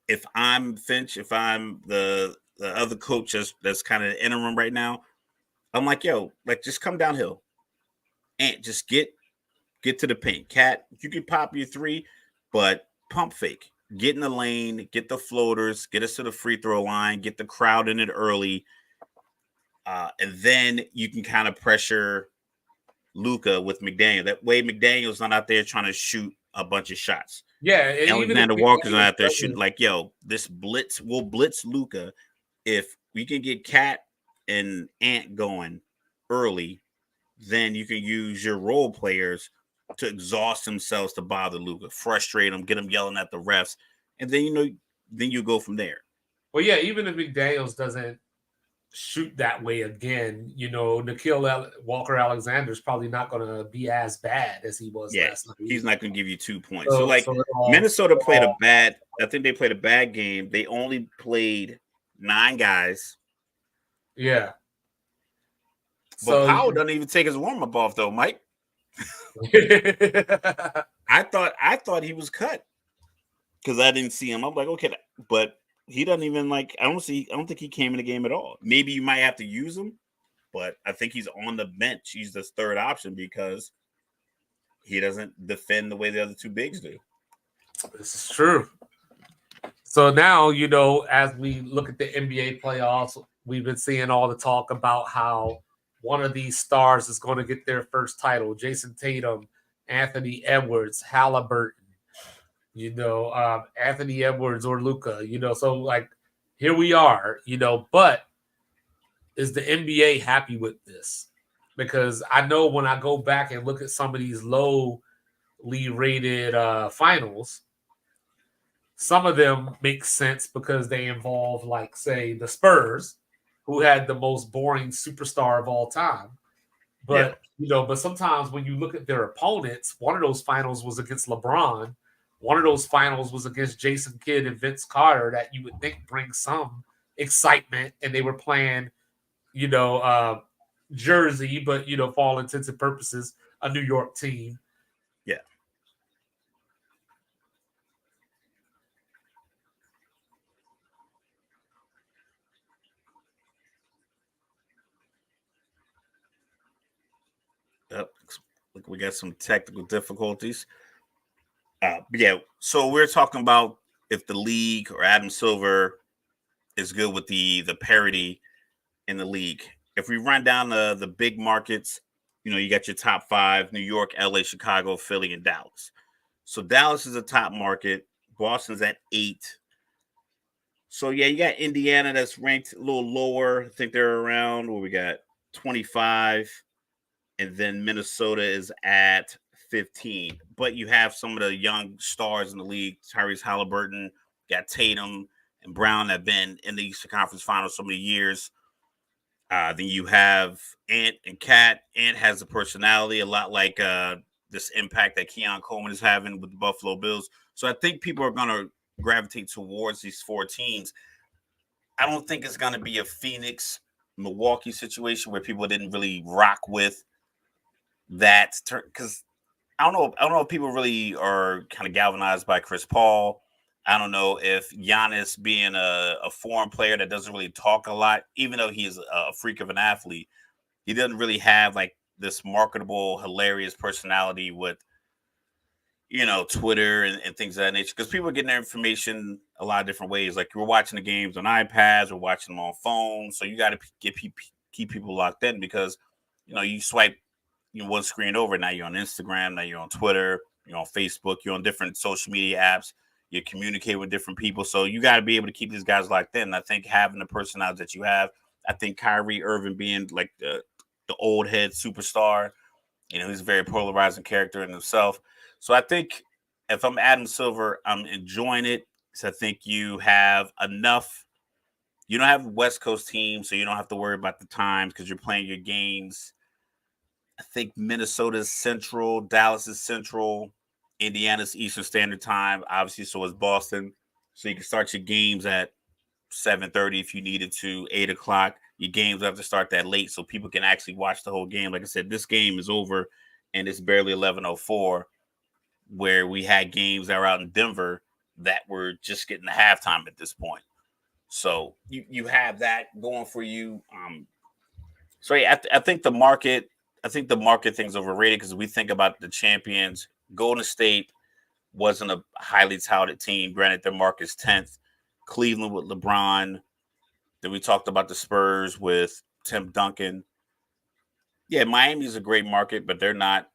If I'm Finch, if I'm the other coach that's kind of the interim right now, I'm like, yo, just come downhill and just get to the paint. Cat, you can pop your 3, but pump fake. Get in the lane, get the floaters, get us to the free throw line, get the crowd in it early. And then you can kind of pressure Luka with McDaniel. That way McDaniel's not out there trying to shoot a bunch of shots. Yeah, Alexander Walker's not out there shooting like, yo, this blitz, we'll blitz Luka. If we can get Cat and Ant going early, then you can use your role players to exhaust themselves to bother Luka, frustrate them, get them yelling at the refs, and then then you go from there. Well, yeah, even if McDaniels doesn't shoot that way again, Nickeil Walker-Alexander is probably not going to be as bad as he was last night. He's not going to give you 2 points. So Minnesota played I think they played a bad game. They only played 9 guys. Yeah. But Powell doesn't even take his warm-up off, though, Mike. I thought he was cut because I didn't see him. I'm like, okay, but he doesn't even I don't think he came in the game at all. Maybe you might have to use him, but I think he's on the bench. He's the third option because he doesn't defend the way the other two bigs do. This is true. So now, as we look at the NBA playoffs, we've been seeing all the talk about how one of these stars is going to get their first title. Jason Tatum, Anthony Edwards, Halliburton, Anthony Edwards or Luca, so like here we are, but is the NBA happy with this? Because I know when I go back and look at some of these lowly rated finals, some of them make sense because they involve, like, say, the Spurs, who had the most boring superstar of all time. But, but sometimes when you look at their opponents, one of those finals was against LeBron. One of those finals was against Jason Kidd and Vince Carter that you would think brings some excitement. And they were playing, Jersey, but, for all intents and purposes, a New York team. Yeah. Yep. Look, we got some technical difficulties. So we're talking about if the league or Adam Silver is good with the parity in the league. If we run down the big markets, you got your top five: New York, LA, Chicago, Philly, and Dallas. So Dallas is a top market. Boston's at 8. So yeah, you got Indiana that's ranked a little lower. I think they're around where we got 25. And then Minnesota is at 15. But you have some of the young stars in the league: Tyrese Halliburton, got Tatum and Brown, that have been in the Eastern Conference Finals so many years. Then you have Ant and Cat. Ant has a personality a lot like this impact that Keon Coleman is having with the Buffalo Bills. So I think people are going to gravitate towards these 4 teams. I don't think it's going to be a Phoenix Milwaukee situation where people didn't really rock with that, because I don't know if people really are kind of galvanized by Chris Paul. I don't know if Giannis, being a foreign player that doesn't really talk a lot, even though he's a freak of an athlete, he doesn't really have like this marketable, hilarious personality with, Twitter and things of that nature. Because people are getting their information a lot of different ways. Like, we're watching the games on iPads, we're watching them on phones. So you got to keep people locked in, because, you swipe one screen over. Now you're on Instagram, now you're on Twitter, you're on Facebook, you're on different social media apps. You communicate with different people. So you got to be able to keep these guys locked in. I think having the personality that you have, I think Kyrie Irving being like the old head superstar, he's a very polarizing character in himself. So I think if I'm Adam Silver, I'm enjoying it. So I think you have enough. You don't have a West Coast team, so you don't have to worry about the times because you're playing your games. I think Minnesota's Central, Dallas is Central, Indiana's Eastern Standard Time. Obviously, so is Boston. So you can start your games at 7:30 if you needed to, 8:00. Your games have to start that late so people can actually watch the whole game. Like I said, this game is over and it's barely 11:04, where we had games that were out in Denver that were just getting to halftime at this point. So you have that going for you. So yeah, I think the market thing's overrated, because we think about the champions. Golden State wasn't a highly touted team. Granted, their market's 10th. Cleveland with LeBron. Then we talked about the Spurs with Tim Duncan. Yeah, Miami's a great market, but they're not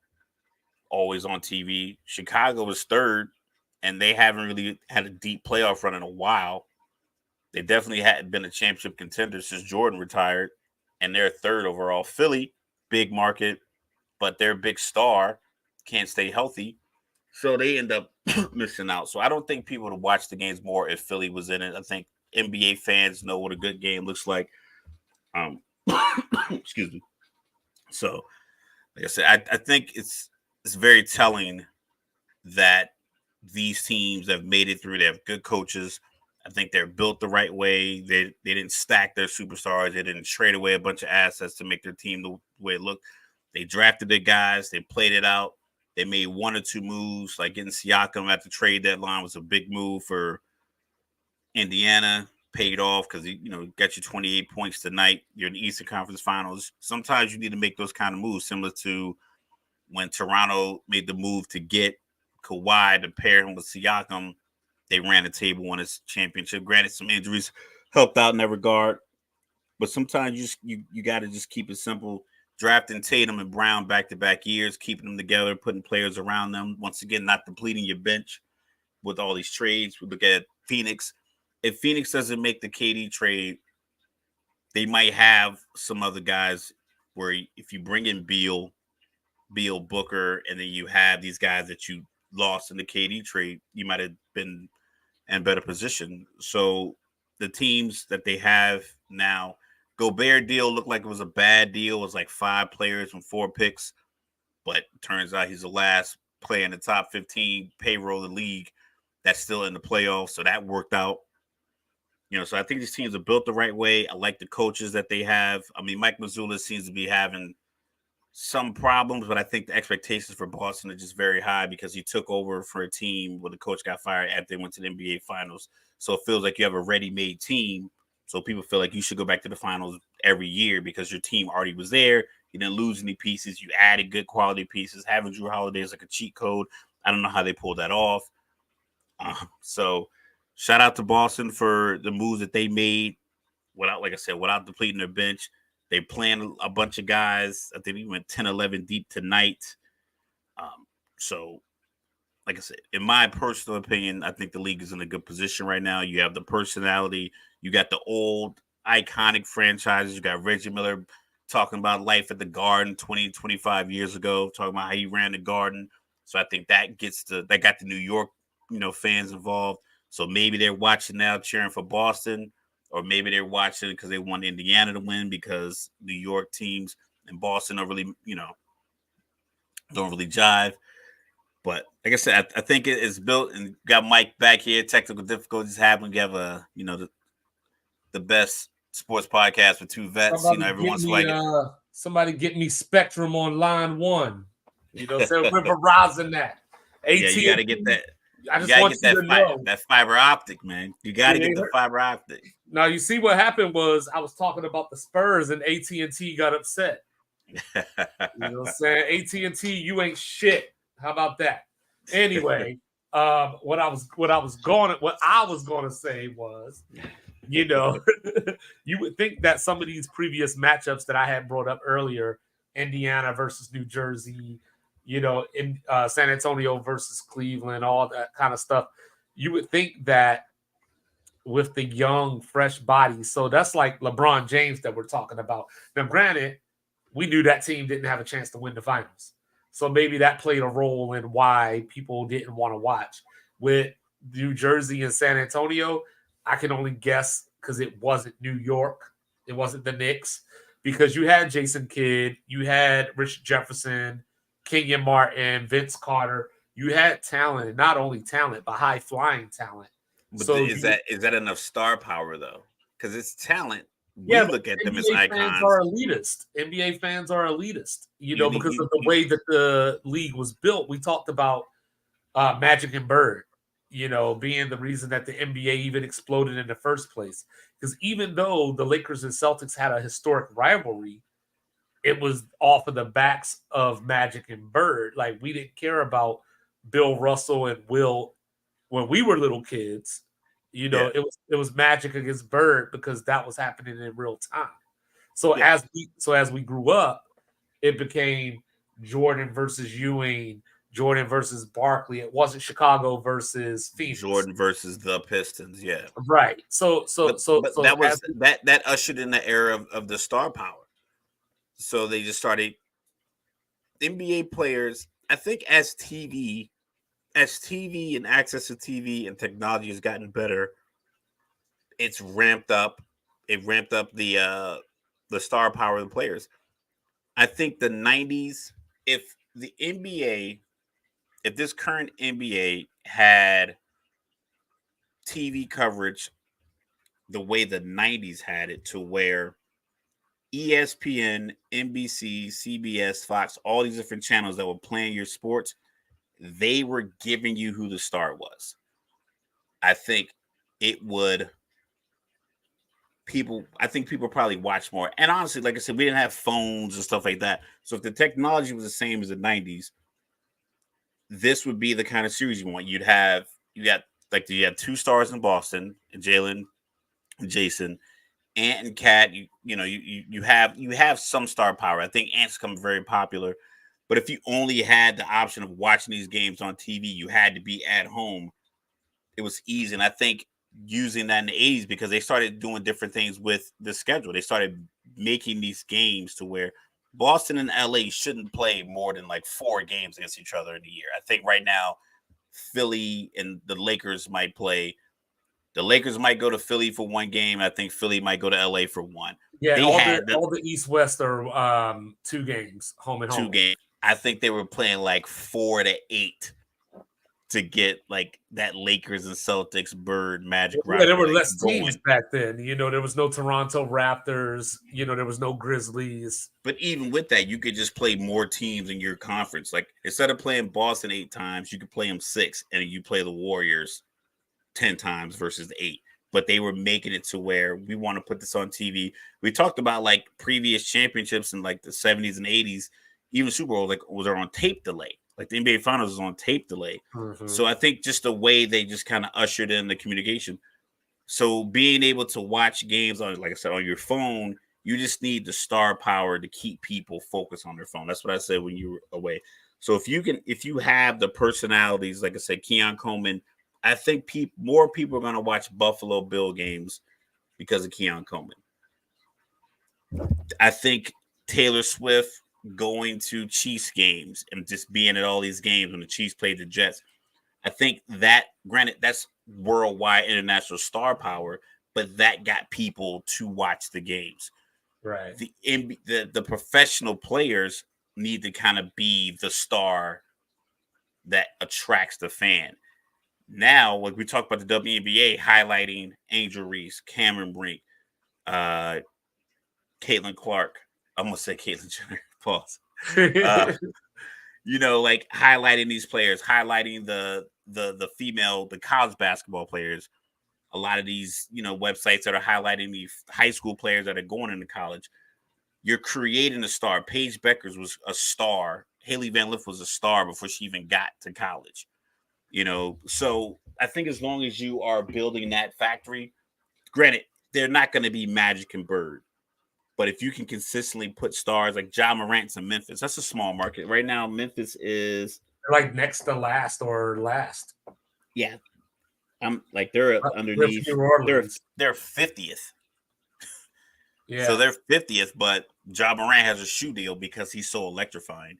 always on TV. Chicago was third, and they haven't really had a deep playoff run in a while. They definitely hadn't been a championship contender since Jordan retired, and they're third overall. Philly, big market, but their big star can't stay healthy, so they end up missing out. So I don't think people would watch the games more if Philly was in it. I think NBA fans know what a good game looks like. Excuse me. So, like I said, I think it's very telling that these teams have made it through. They have good coaches. I think they're built the right way. They didn't stack their superstars. They didn't trade away a bunch of assets to make their team the way it looked. They drafted their guys. They played it out. They made 1 or 2 moves, like getting Siakam at the trade deadline was a big move for Indiana. paid off because you got you 28 points tonight. You're in the Eastern Conference Finals. Sometimes you need to make those kind of moves, similar to when Toronto made the move to get Kawhi to pair him with Siakam. They ran the table, won his championship. Granted, some injuries helped out in that regard, but sometimes you got to just keep it simple. Drafting Tatum and Brown back-to-back years, keeping them together, putting players around them. Once again, not depleting your bench with all these trades. We look at Phoenix. If Phoenix doesn't make the KD trade, they might have some other guys where if you bring in Beal, Booker, and then you have these guys that you lost in the KD trade, you might have been in better position. So the teams that they have now, Gobert deal looked like it was a bad deal. It was like 5 players and 4 picks, but turns out he's the last player in the top 15 payroll of the league that's still in the playoffs. So that worked out. So I think these teams are built the right way. I like the coaches that they have. I mean, Mike Mazzulla seems to be having some problems, but I think the expectations for Boston are just very high because he took over for a team where the coach got fired after they went to the NBA Finals. So it feels like you have a ready-made team. So people feel like you should go back to the finals every year because your team already was there. You didn't lose any pieces. You added good quality pieces. Having Drew Holiday is like a cheat code. I don't know how they pulled that off. So shout out to Boston for the moves that they made without depleting their bench. They planned a bunch of guys. I think we went 10, 11 deep tonight. So, like I said, in my personal opinion, I think the league is in a good position right now. You have the personality. You got the old iconic franchises. You got Reggie Miller talking about life at the Garden 20, 25 years ago, talking about how he ran the Garden. So I think that got the New York, fans involved. So maybe they're watching now cheering for Boston. Or maybe they're watching because they want Indiana to win because New York teams and Boston don't really jive. But like I said, I think it's built and got Mike back here. Technical difficulties happen. You have the best sports podcast with 2 vets. Every once in a while. Somebody get me Spectrum on line 1. So we're Verizon that. Yeah, you got to get that. I just want you to know that fiber optic, man. You got to get the fiber optic. Now, you see what happened was I was talking about the Spurs and AT&T got upset. You know what I'm saying? AT&T, you ain't shit. How about that? Anyway, what I was going to say was, you would think that some of these previous matchups that I had brought up earlier, Indiana versus New Jersey, in San Antonio versus Cleveland, all that kind of stuff, you would think that with the young, fresh bodies. So that's like LeBron James that we're talking about. Now, granted, we knew that team didn't have a chance to win the finals. So maybe that played a role in why people didn't want to watch. With New Jersey and San Antonio, I can only guess because it wasn't New York. It wasn't the Knicks. Because you had Jason Kidd, you had Richard Jefferson, Kenyon Martin, Vince Carter. You had talent, and not only talent, but high-flying talent. But is that enough star power though? Because it's talent. We look at them as icons. NBA fans are elitist, because of the way that the league was built. We talked about Magic and Bird, being the reason that the NBA even exploded in the first place. Because even though the Lakers and Celtics had a historic rivalry, it was off of the backs of Magic and Bird. Like, we didn't care about Bill Russell and Will when we were little kids. It was Magic against Bird because that was happening in real time. So as we grew up, it became Jordan versus Ewing, Jordan versus Barkley. It wasn't Chicago versus Phoenix. Jordan versus the Pistons, yeah. Right. So that ushered in the era of the star power. So they just started NBA players. I think as TV and access to TV and technology has gotten better, it's ramped up. It ramped up the star power of the players. I think the 90s, if this current NBA had TV coverage the way the 90s had it, to where ESPN, NBC, CBS, Fox, all these different channels that were playing your sports, they were giving you who the star was. I think it would I think people probably watch more. And honestly, like I said, we didn't have phones and stuff like that. So if the technology was the same as the 90s, this would be the kind of series you want. You had two stars in Boston, Jalen and Jason. Ant and Cat, you have some star power. I think Ant's become very popular. But if you only had the option of watching these games on TV, you had to be at home. It was easy. And I think using that in the 80s, because they started doing different things with the schedule. They started making these games to where Boston and LA shouldn't play more than like 4 games against each other in a year. I think right now, Philly and the Lakers might play. The Lakers might go to Philly for 1 game. I think Philly might go to LA for 1. Yeah, They had all the East West are 2 games, home and home. 2 games. I think they were playing like 4 to 8 to get like that Lakers and Celtics Bird Magic Yeah, there were rivalry less going. teams back then. There was no Toronto Raptors. There was no Grizzlies. But even with that, you could just play more teams in your conference. Like instead of playing Boston 8 times, you could play them 6, and you play the Warriors 10 times versus the 8. But they were making it to where we want to put this on TV. We talked about like previous championships in like the 70s and 80s, even Super Bowl was on tape delay. Like the NBA Finals was on tape delay. Mm-hmm. So I think just the way they just kind of ushered in the communication. So being able to watch games on, like I said, on your phone, you just need the star power to keep people focused on their phone. That's what I said when you were away. So if you have the personalities, like I said, Keon Coleman, I think more people are going to watch Buffalo Bill games because of Keon Coleman. I think Taylor Swift going to Chiefs games and just being at all these games when the Chiefs played the Jets. I think that, granted, that's worldwide international star power, but that got people to watch the games. Right. The professional players need to kind of be the star that attracts the fan. Now, like we talk about the WNBA highlighting Angel Reese, Cameron Brink, Caitlin Clark. I'm gonna say Caitlin Jenner. Pause. Like highlighting these players, highlighting the female, the college basketball players. A lot of these, websites that are highlighting the high school players that are going into college. You're creating a star. Paige Beckers was a star. Haley Van Lith was a star before she even got to college. So I think as long as you are building that factory, granted, they're not going to be Magic and Bird. But if you can consistently put stars like Ja Morant's in Memphis, that's a small market. Right now, Memphis is like next to last or last. Yeah. I'm like they're underneath. They're 50th. Yeah. So they're 50th, but Ja Morant has a shoe deal because he's so electrifying.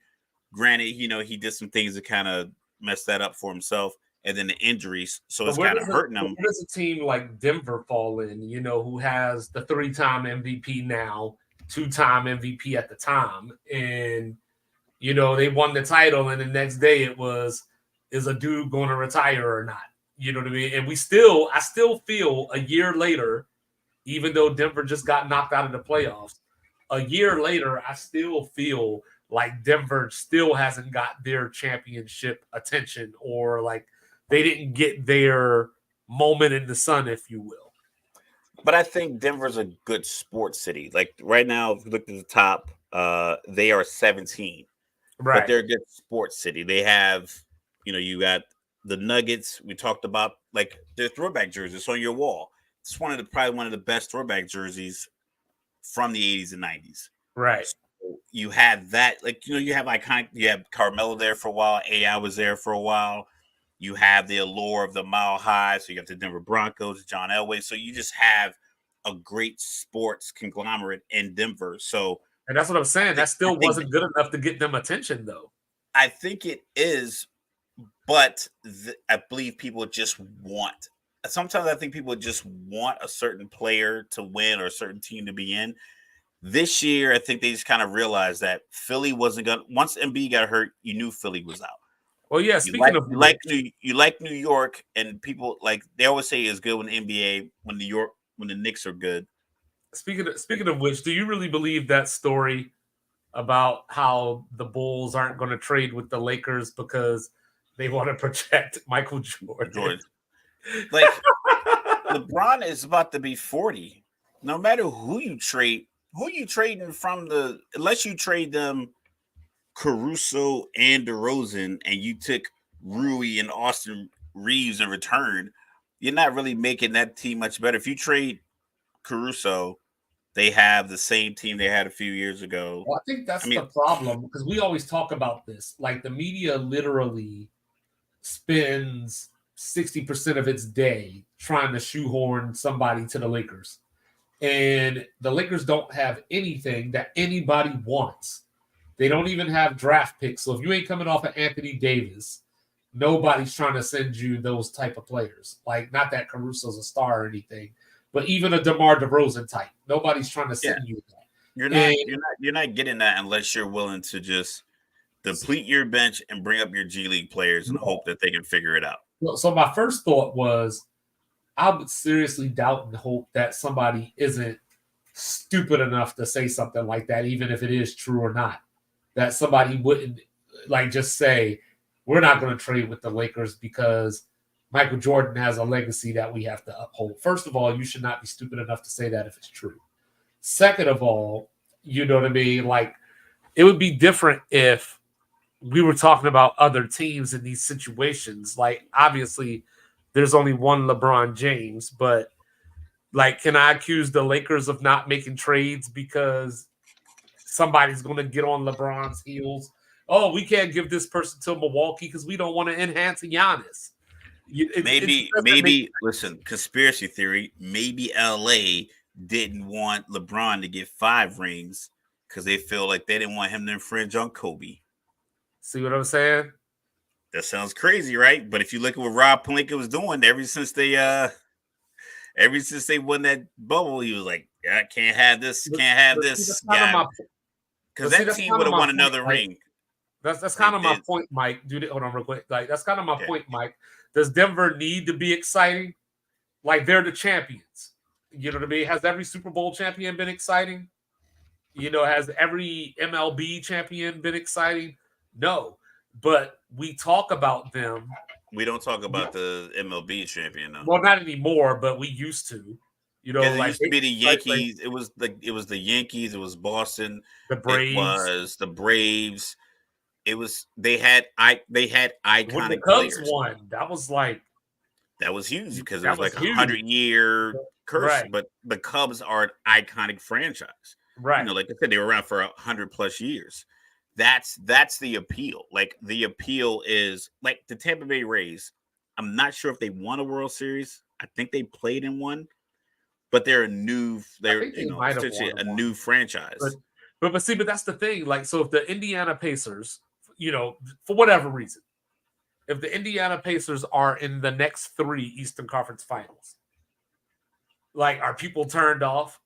Granted, he did some things to kind of mess that up for himself, and then the injuries, so it's kind of hurting him. Where does a team like Denver fall in? Who has the 3-time MVP now, 2-time MVP at the time, and they won the title, and the next day it was, is a dude going to retire or not? You know what I mean? And I still feel a year later, even though Denver just got knocked out of the playoffs, a year later, I still feel like Denver still hasn't got their championship attention, or like they didn't get their moment in the sun, if you will. But I think Denver's a good sports city. Like right now, if you look at the top, they are 17. Right. But they're a good sports city. They have, you got the Nuggets. We talked about like their throwback jerseys on your wall. It's probably one of the best throwback jerseys from the 80s and 90s. Right. So you have that, like, you have iconic, you have Carmelo there for a while. AI was there for a while. You have the allure of the Mile High. So you got the Denver Broncos, John Elway. So you just have a great sports conglomerate in Denver. So, and that's what I'm saying. That still wasn't good enough to get them attention, though. I think it is, but I believe people just want. Sometimes I think people just want a certain player to win or a certain team to be in. This year, I think they just kind of realized that Philly wasn't going to. Once Embiid got hurt, you knew Philly was out. Well, yeah, you like New York, and people like they always say it's good when the NBA, when the Knicks are good. Speaking of which, do you really believe that story about how the Bulls aren't going to trade with the Lakers because they want to protect Michael Jordan? Like LeBron is about to be 40. no matter who you trading from unless you trade them Caruso and DeRozan, and you took Rui and Austin Reeves in return, you're not really making that team much better. If you trade Caruso, they have the same team they had a few years ago. Well, I think I that's mean, the problem because we always talk about this. Like the media literally spends 60% of its day trying to shoehorn somebody to the Lakers. And the Lakers don't have anything that anybody wants. They don't even have draft picks. So if you ain't coming off of Anthony Davis, nobody's trying to send you those type of players. Like, not that Caruso's a star or anything, but even a DeMar DeRozan type. Nobody's trying to yeah, send you that. you're not And you're not getting that unless you're willing to just deplete your bench and bring up your G League players and hope that they can figure it out. so my first thought was I would seriously doubt and hope that somebody isn't stupid enough to say something like that, even if it is true or not. That somebody wouldn't like just say, we're not going to trade with the Lakers because Michael Jordan has a legacy that we have to uphold. First of all, you should not be stupid enough to say that if it's true. Second of all, you know what I mean? Like, it would be different if we were talking about other teams in these situations. Like, obviously, there's only one LeBron James, but like, can I accuse the Lakers of not making trades because somebody's going to get on LeBron's heels? Oh, we can't give this person to Milwaukee because we don't want to enhance Giannis. Maybe listen, conspiracy theory. Maybe LA didn't want LeBron to get 5 rings because they feel like they didn't want him to infringe on Kobe. See what I'm saying? That sounds crazy, right? But if you look at what Rob Pelinka was doing ever since they won that bubble, he was like, I can't have this, can't have this guy. Because that team would have won another ring. That's kind of my point, Mike. Dude, hold on real quick. Like, that's kind of my point, Mike. Does Denver need to be exciting? Like, they're the champions. You know what I mean? Has every Super Bowl champion been exciting? You know, has every MLB champion been exciting? No. But we talk about them. We don't talk about the MLB champion, though. Well, not anymore, but we used to. You know, it used to be the Yankees. It was the Yankees. It was Boston. The Braves. It was the Braves. It was they had iconic when the Cubs players. Won. That was huge because it was like a 100-year curse. Right. But the Cubs are an iconic franchise. Right. You know, like I said, they were around for 100+ years. That's the appeal. Like, the appeal is like the Tampa Bay Rays. I'm not sure if they won a World Series. I think they played in one, but they're new franchise. But that's the thing. Like, so if the Indiana Pacers, you know, for whatever reason, if the Indiana Pacers are in the next 3 Eastern Conference Finals, like, are people turned off?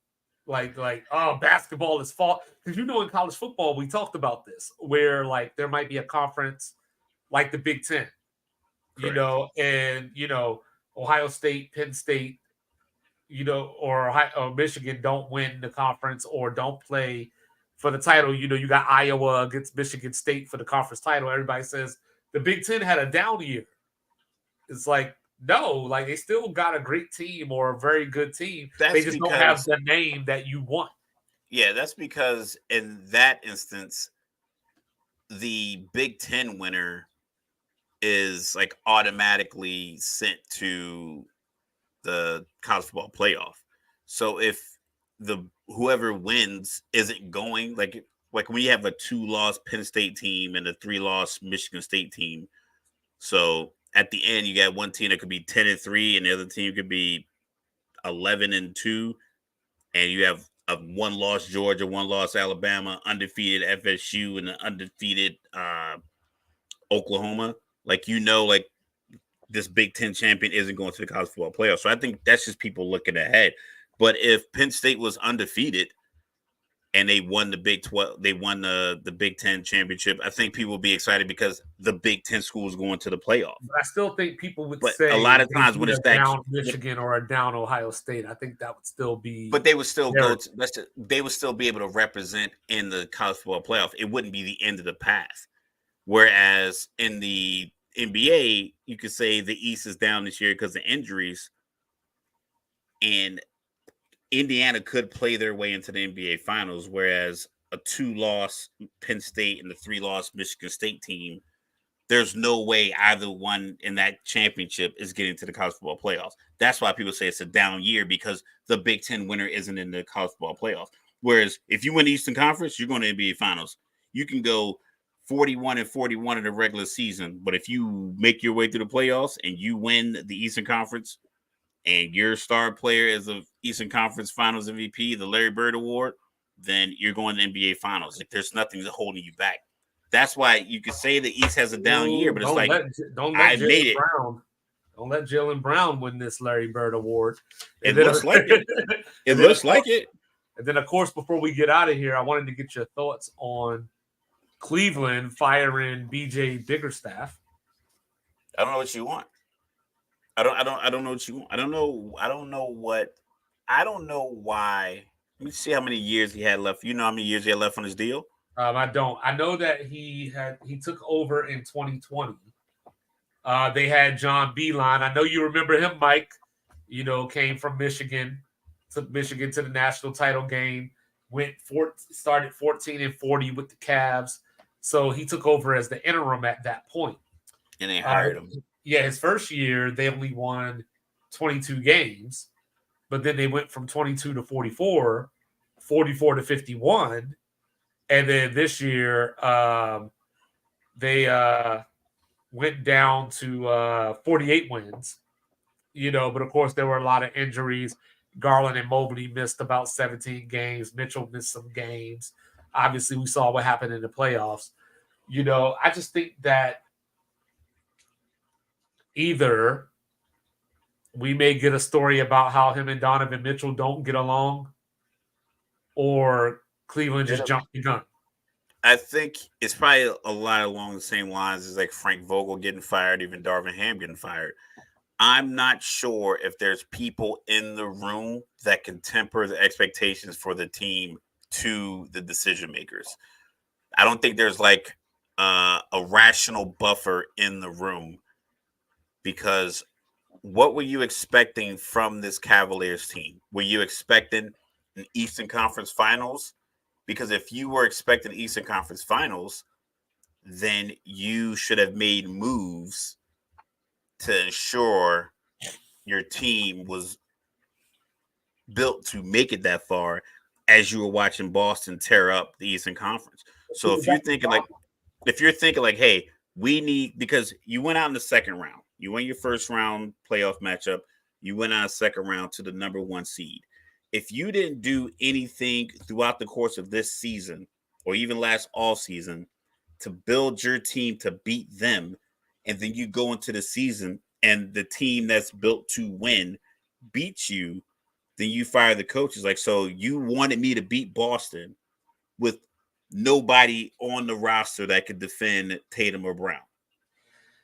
Like, oh, basketball is fall. Because, you know, in college football, we talked about this, where, like, there might be a conference like the Big Ten, you know, and, you know, Ohio State, Penn State, you know, or Michigan don't win the conference or don't play for the title. You know, you got Iowa against Michigan State for the conference title. Everybody says the Big Ten had a down year. It's like, no, like, they still got a great team or a very good team. They just don't have the name that you want. Yeah, that's because in that instance, the Big Ten winner is like automatically sent to the college football playoff. So if whoever wins isn't going, like when you have a 2-loss Penn State team and a 3-loss Michigan State team, so at the end you got one team that could be 10-3 and the other team could be 11-2, and you have a 1-loss Georgia, 1-loss Alabama, undefeated FSU, and an undefeated Oklahoma. Like, you know, like, this Big Ten champion isn't going to the college football playoff. So I think that's just people looking ahead. But if Penn State was undefeated and they won the Big 12, they won the Big Ten championship, I think people would be excited because the Big Ten school is going to the playoff. But I still think people would say a lot of times when it's down Michigan or a down Ohio State, I think that would still be. But they would still they would still be able to represent in the college football playoff. It wouldn't be the end of the path. Whereas in the NBA, you could say the East is down this year because of injuries, and Indiana could play their way into the NBA Finals, whereas a 2-loss Penn State and the 3-loss Michigan State team, there's no way either one in that championship is getting to the college football playoffs. That's why people say it's a down year, because the Big Ten winner isn't in the college football playoffs. Whereas if you win the Eastern Conference, you're going to NBA Finals. You can go 41-41 in the regular season, but if you make your way through the playoffs and you win the Eastern Conference and your star player is the Eastern Conference Finals MVP, the Larry Bird Award, then you're going to NBA Finals. Like, there's nothing holding you back. That's why you could say the East has a down year, but it's like, I made it. Don't let Jaylen Brown win this Larry Bird Award. It looks like it. It looks like it. And then, of course, before we get out of here, I wanted to get your thoughts on Cleveland firing BJ Biggerstaff. I don't know what you want. I don't know what you want. I don't know why. Let me see how many years he had left. You know how many years he had left on his deal? I don't. I know that he took over in 2020. They had John Beilein. I know you remember him, Mike. Came from Michigan, took Michigan to the national title game. Started 14-40 with the Cavs. So he took over as the interim at that point. And they hired him. Yeah, his first year they only won 22 games, but then they went from 22 to 44, 44 to 51. And then this year, they went down to 48 wins, but of course there were a lot of injuries. Garland and Mobley missed about 17 games. Mitchell missed some games. Obviously, we saw what happened in the playoffs. I just think that either we may get a story about how him and Donovan Mitchell don't get along, or Cleveland just jumped the gun. I think it's probably a lot along the same lines as like Frank Vogel getting fired, even Darvin Ham getting fired. I'm not sure if there's people in the room that can temper the expectations for the team to the decision makers. I don't think there's like a rational buffer in the room, because what were you expecting from this Cavaliers team? Were you expecting an Eastern Conference Finals? Because if you were expecting Eastern Conference Finals, then you should have made moves to ensure your team was built to make it that far, as you were watching Boston tear up the Eastern Conference. So if you're thinking like, hey, we need, because you went out in the second round, you won your first round playoff matchup, you went out second round to the number 1 seed. If you didn't do anything throughout the course of this season, or even last all season, to build your team to beat them, and then you go into the season and the team that's built to win beats you, then you fire the coaches. Like, so you wanted me to beat Boston with nobody on the roster that could defend Tatum or Brown.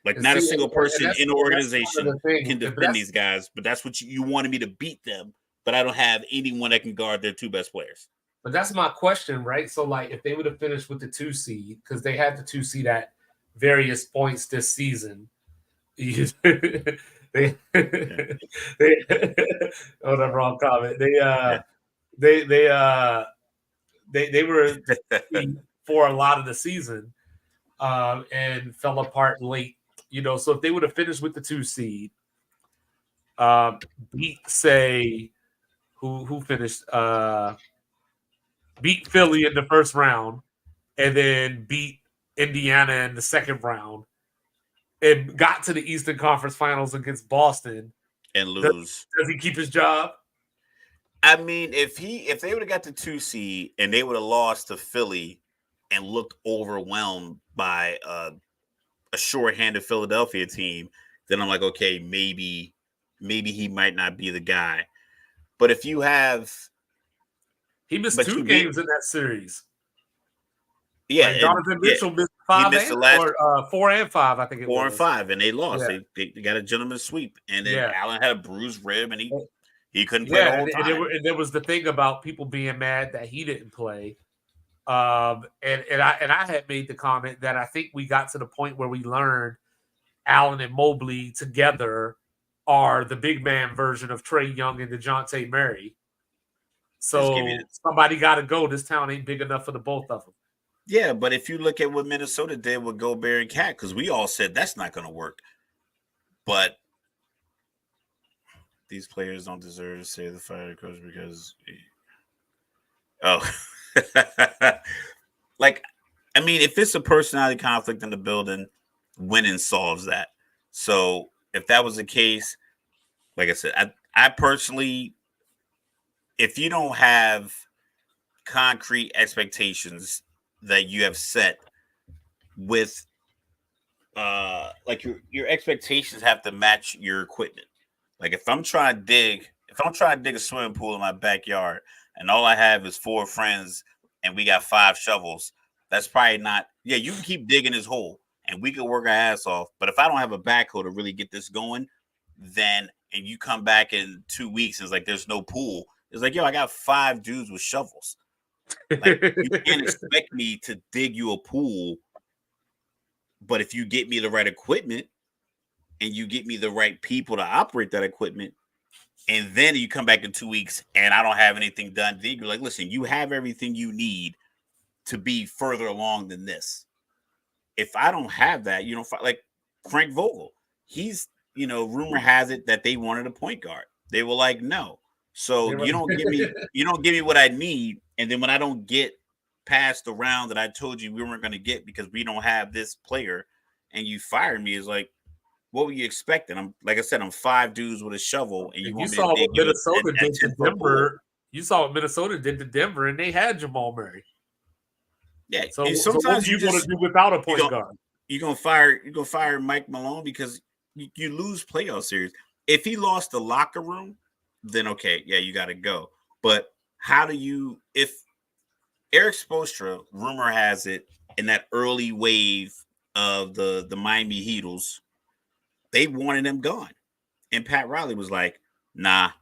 Like, not a single person in the organization can defend these guys, but that's what you wanted me to beat them, but I don't have anyone that can guard their 2 best players. But that's my question, right? So, like, if they would have finished with the 2 seed, because they had the 2 seed at various points this season, they oh, the wrong comment. They were for a lot of the season, and fell apart late. So if they would have finished with the 2 seed, beat, say, who finished, beat Philly in the first round, and then beat Indiana in the second round, and got to the Eastern Conference Finals against Boston and lose, does he keep his job? I mean, if they would have got the 2 seed and they would have lost to Philly and looked overwhelmed by a shorthanded Philadelphia team, then I'm like, okay, maybe he might not be the guy. But if you have, he missed 2 games in that series. Yeah, like Donovan Mitchell missed 5 or 4 and 5, I think it was. 4 and 5, and they lost. Yeah. They got a gentleman's sweep, and then Allen had a bruised rib, and he couldn't play the whole time. And there was the thing about people being mad that he didn't play. And I had made the comment that I think we got to the point where we learned Allen and Mobley together are the big man version of Trae Young and DeJounte Murray. Just give you So somebody got to go. This town ain't big enough for the both of them. Yeah, but if you look at what Minnesota did with Gobert and Cat, because we all said that's not going to work, but these players don't deserve to say the fire coach because, like, I mean, if it's a personality conflict in the building, winning solves that. So if that was the case, like I said, I personally, if you don't have concrete expectations that you have set with like your expectations have to match your equipment. Like if I'm trying to dig a swimming pool in my backyard and all I have is 4 friends and we got 5 shovels, that's probably not. Yeah, you can keep digging this hole and we can work our ass off. But if I don't have a backhoe to really get this going, then and you come back in 2 weeks and it's like there's no pool. It's like, yo, I got 5 dudes with shovels. Like you can't expect me to dig you a pool. But if you get me the right equipment and you get me the right people to operate that equipment, and then you come back in 2 weeks and I don't have anything done, then you're like, listen, you have everything you need to be further along than this. If I don't have that, you know, like Frank Vogel, he's, rumor has it that they wanted a point guard. They were like, no. So you don't give me what I need. And then when I don't get past the round that I told you we weren't going to get because we don't have this player and you fired me, is like, what were you expecting? I'm like I said, I'm 5 dudes with a shovel, and you want me to dig you Minnesota did to Denver. You saw what Minnesota did to Denver, and they had Jamal Murray. Yeah. So sometimes you want to do without a point guard. You're gonna fire Mike Malone because you lose playoff series. If he lost the locker room, then okay, yeah, you got to go. But how do you? If Eric Spoelstra, rumor has it, in that early wave of the Miami Heatles, they wanted him gone. And Pat Riley was like, nah.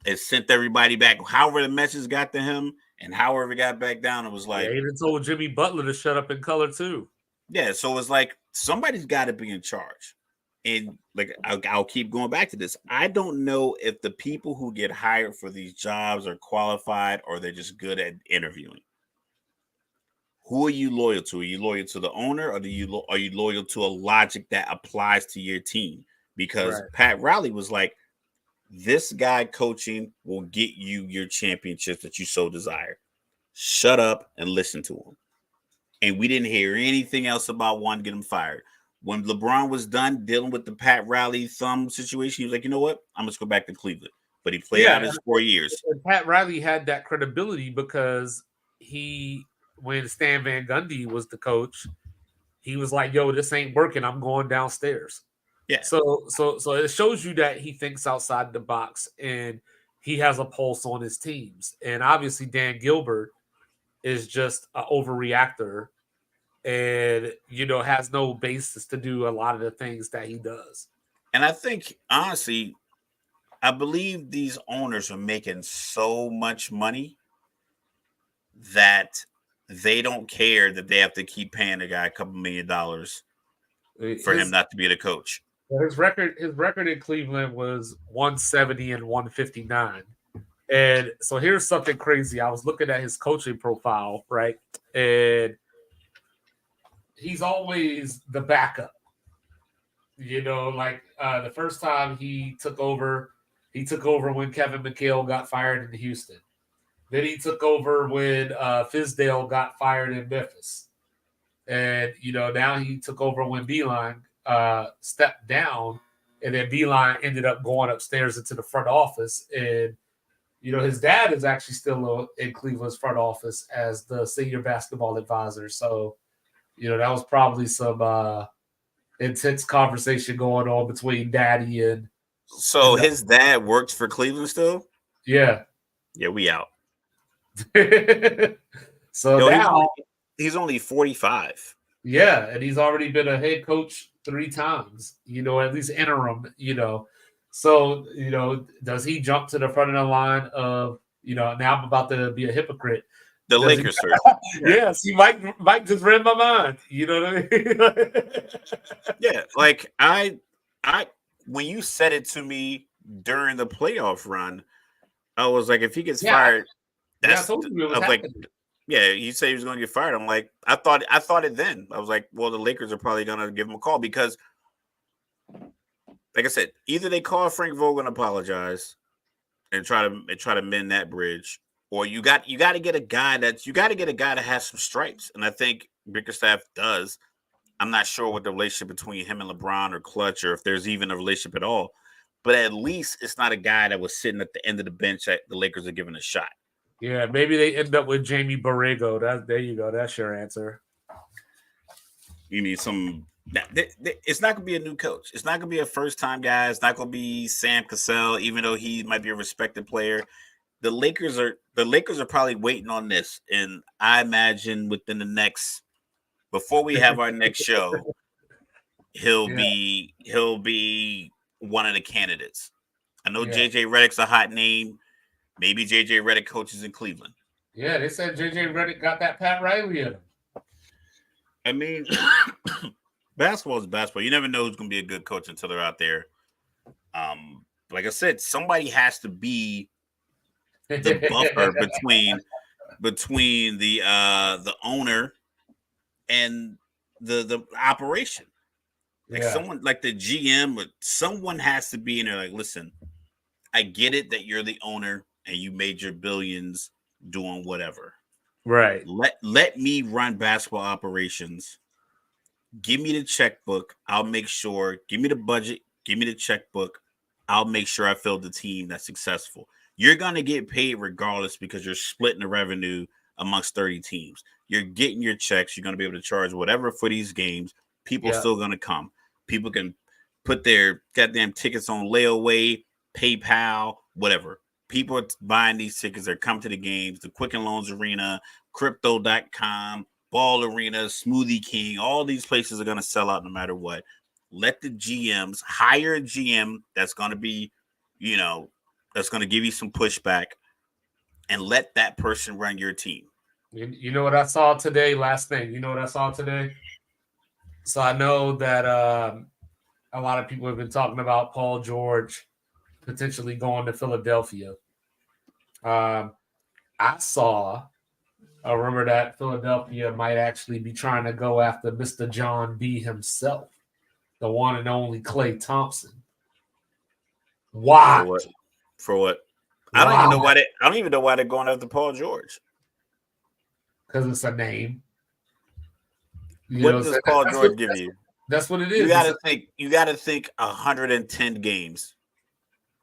It sent everybody back. However the message got to him and however it got back down, it was like... Yeah, he even told Jimmy Butler to shut up in color too. Yeah, so it's like somebody's got to be in charge. And like I'll keep going back to this. I don't know if the people who get hired for these jobs are qualified or they're just good at interviewing. Who are you loyal to? Are you loyal to the owner, or are you loyal to a logic that applies to your team? Because Pat Riley was like, this guy coaching will get you your championships that you so desire. Shut up and listen to him. And we didn't hear anything else about wanting to get him fired. When LeBron was done dealing with the Pat Riley thumb situation, he was like, you know what? I'm just go back to Cleveland. But he played out his 4 years. And Pat Riley had that credibility because when Stan Van Gundy was the coach, he was like, yo, this ain't working. I'm going downstairs. Yeah. So it shows you that he thinks outside the box and he has a pulse on his teams. And obviously Dan Gilbert is just an overreactor and, has no basis to do a lot of the things that he does. And I think, honestly, I believe these owners are making so much money that they don't care that they have to keep paying the guy a couple $1 million for him not to be the coach. His record in Cleveland was 170 and 159. And so here's something crazy. I was looking at his coaching profile, right? And he's always the backup. The first time he took over when Kevin McHale got fired in Houston. Then he took over when Fizdale got fired in Memphis. And, now he took over when Beeline stepped down, and then Beeline ended up going upstairs into the front office. And, his dad is actually still in Cleveland's front office as the senior basketball advisor. So, that was probably some intense conversation going on between Daddy and. So his dad works for Cleveland still? Yeah. Yeah, we out. So now he's only 45. Yeah, and he's already been a head coach 3 times, at least interim, So, does he jump to the front of the line of, now I'm about to be a hypocrite. The Lakers, sir. Yes, he might just read my mind. You know what I mean? Yeah, like I when you said it to me during the playoff run, I was like, if he gets Yeah, fired, I told you it I was was like, happening. yeah, you say he was going to get fired. I'm like, I thought it then. I was like, well, the Lakers are probably going to give him a call because, like I said, either they call Frank Vogel and apologize and try to mend that bridge, or you got to get a guy that has some stripes, and I think Bickerstaff does. I'm not sure what the relationship between him and LeBron or Clutch, or if there's even a relationship at all. But at least it's not a guy that was sitting at the end of the bench that the Lakers are giving a shot. Yeah, maybe they end up with Jamie Borrego. There you go. That's your answer. You need some. It's not going to be a new coach. It's not going to be a first time guy. It's not going to be Sam Cassell, even though he might be a respected player. The Lakers are probably waiting on this, and I imagine within the next, before we have our next show, he'll Yeah, be one of the candidates. I know yeah, JJ Redick's a hot name. Maybe JJ Redick coaches in Cleveland. yeah. They said JJ Redick got that Pat Riley in him. I mean, basketball is basketball. You never know who's going to be a good coach until they're out there. Like I said, somebody has to be the buffer between the owner and the operation. Like Yeah, someone like the GM, but someone has to be in there. Like, listen, I get it that you're the owner and you made your billions doing whatever. right. Let me run basketball operations. Give me the checkbook. I'll make sure. Give me the budget. Give me the checkbook. I'll make sure I fill the team that's successful. You're gonna get paid regardless because you're splitting the revenue amongst 30 teams. You're getting your checks. You're gonna be able to charge whatever for these games. People Yeah, still gonna come. People can put their goddamn tickets on layaway, PayPal, whatever. People are buying these tickets. They're coming to the games. The Quicken Loans Arena, Crypto.com, Ball Arena, Smoothie King. All these places are going to sell out no matter what. Let the GMs hire a GM that's going to be, that's going to give you some pushback, and let that person run your team. you know what I saw today? Last thing, you know what I saw today? So I know that a lot of people have been talking about Paul George potentially going to Philadelphia. Um, I saw a rumor that Philadelphia might actually be trying to go after Mr. John B. himself, the one and only Klay Thompson. For Why? what? For what? I don't even Why? know why they. I don't even know why they're going after Paul George. Because it's a name. You know, What does Paul that's what George give you? that's what it You is. got to think. You got to think 110 games.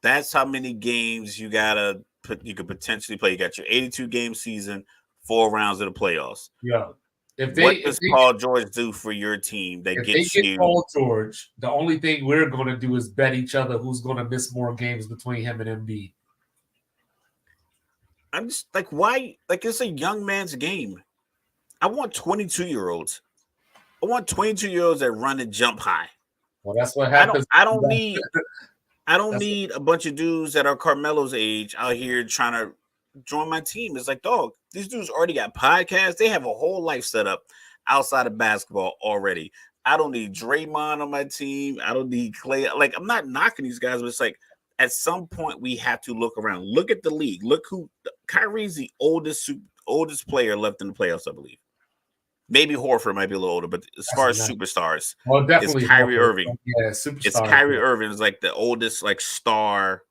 That's how many games you could potentially play. You got your 82 game season, 4 rounds of the playoffs. Yeah. If What they does Paul George do for your team that if they gets get you? Paul George, the only thing we're going to do is bet each other who's going to miss more games between him and Embiid. I'm just like, why? Like, it's a young man's game. I want 22-year-olds. I want 22-year-olds that run and jump high. Well, that's what I don't. happens. I don't need. I don't That's need a bunch of dudes that are Carmelo's age out here trying to join my team. It's like, dog, these dudes already got podcasts. They have a whole life set up outside of basketball already. I don't need Draymond on my team. I don't need Clay. Like, I'm not knocking these guys, but it's like at some point we have to look around. Look at the league. Look who Kyrie's the oldest player left in the playoffs, I believe. Maybe Horford might be a little older, but as far as nice. superstars, Well, it's definitely Kyrie Horford. Irving. Yeah, It's superstar. Kyrie Irving is like the oldest like star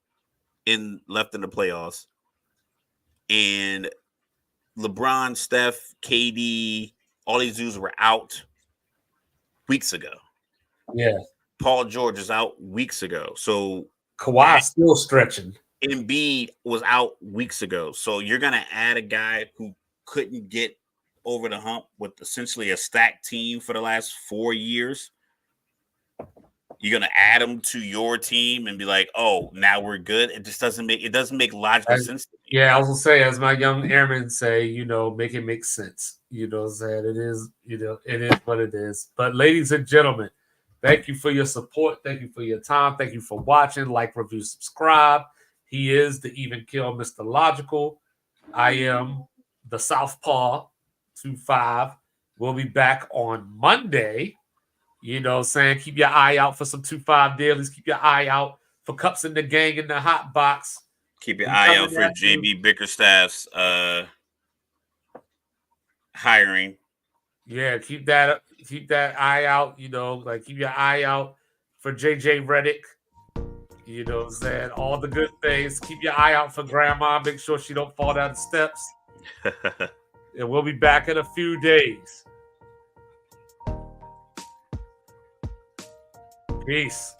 left in the playoffs. And LeBron, Steph, KD, all these dudes were out weeks ago. Yeah. Paul George is out weeks ago. So Kawhi still stretching. Embiid was out weeks ago. So you're gonna add a guy who couldn't get over the hump with essentially a stacked team for the last 4 years. You're gonna add him to your team and be like, "Oh, now we're good." It just doesn't make logical sense. Yeah, I was gonna say, as my young airmen say, make it make sense. You know what I'm saying? It is, it is what it is. But ladies and gentlemen, thank you for your support. Thank you for your time. Thank you for watching. Like, review, subscribe. He is the Even Kill Mr. Logical. I am the Southpaw 25. We'll be back on Monday. You know what I'm saying? Keep your eye out for some 2-5 dailies. Keep your eye out for Cups in the Gang in the Hot Box. Keep your We eye out coming for at you. JB Bickerstaff's hiring. Yeah, keep that eye out. You know, like keep your eye out for JJ Redick. You know what I'm saying? All the good things. Keep your eye out for grandma. Make sure she don't fall down the steps. And we'll be back in a few days. Peace.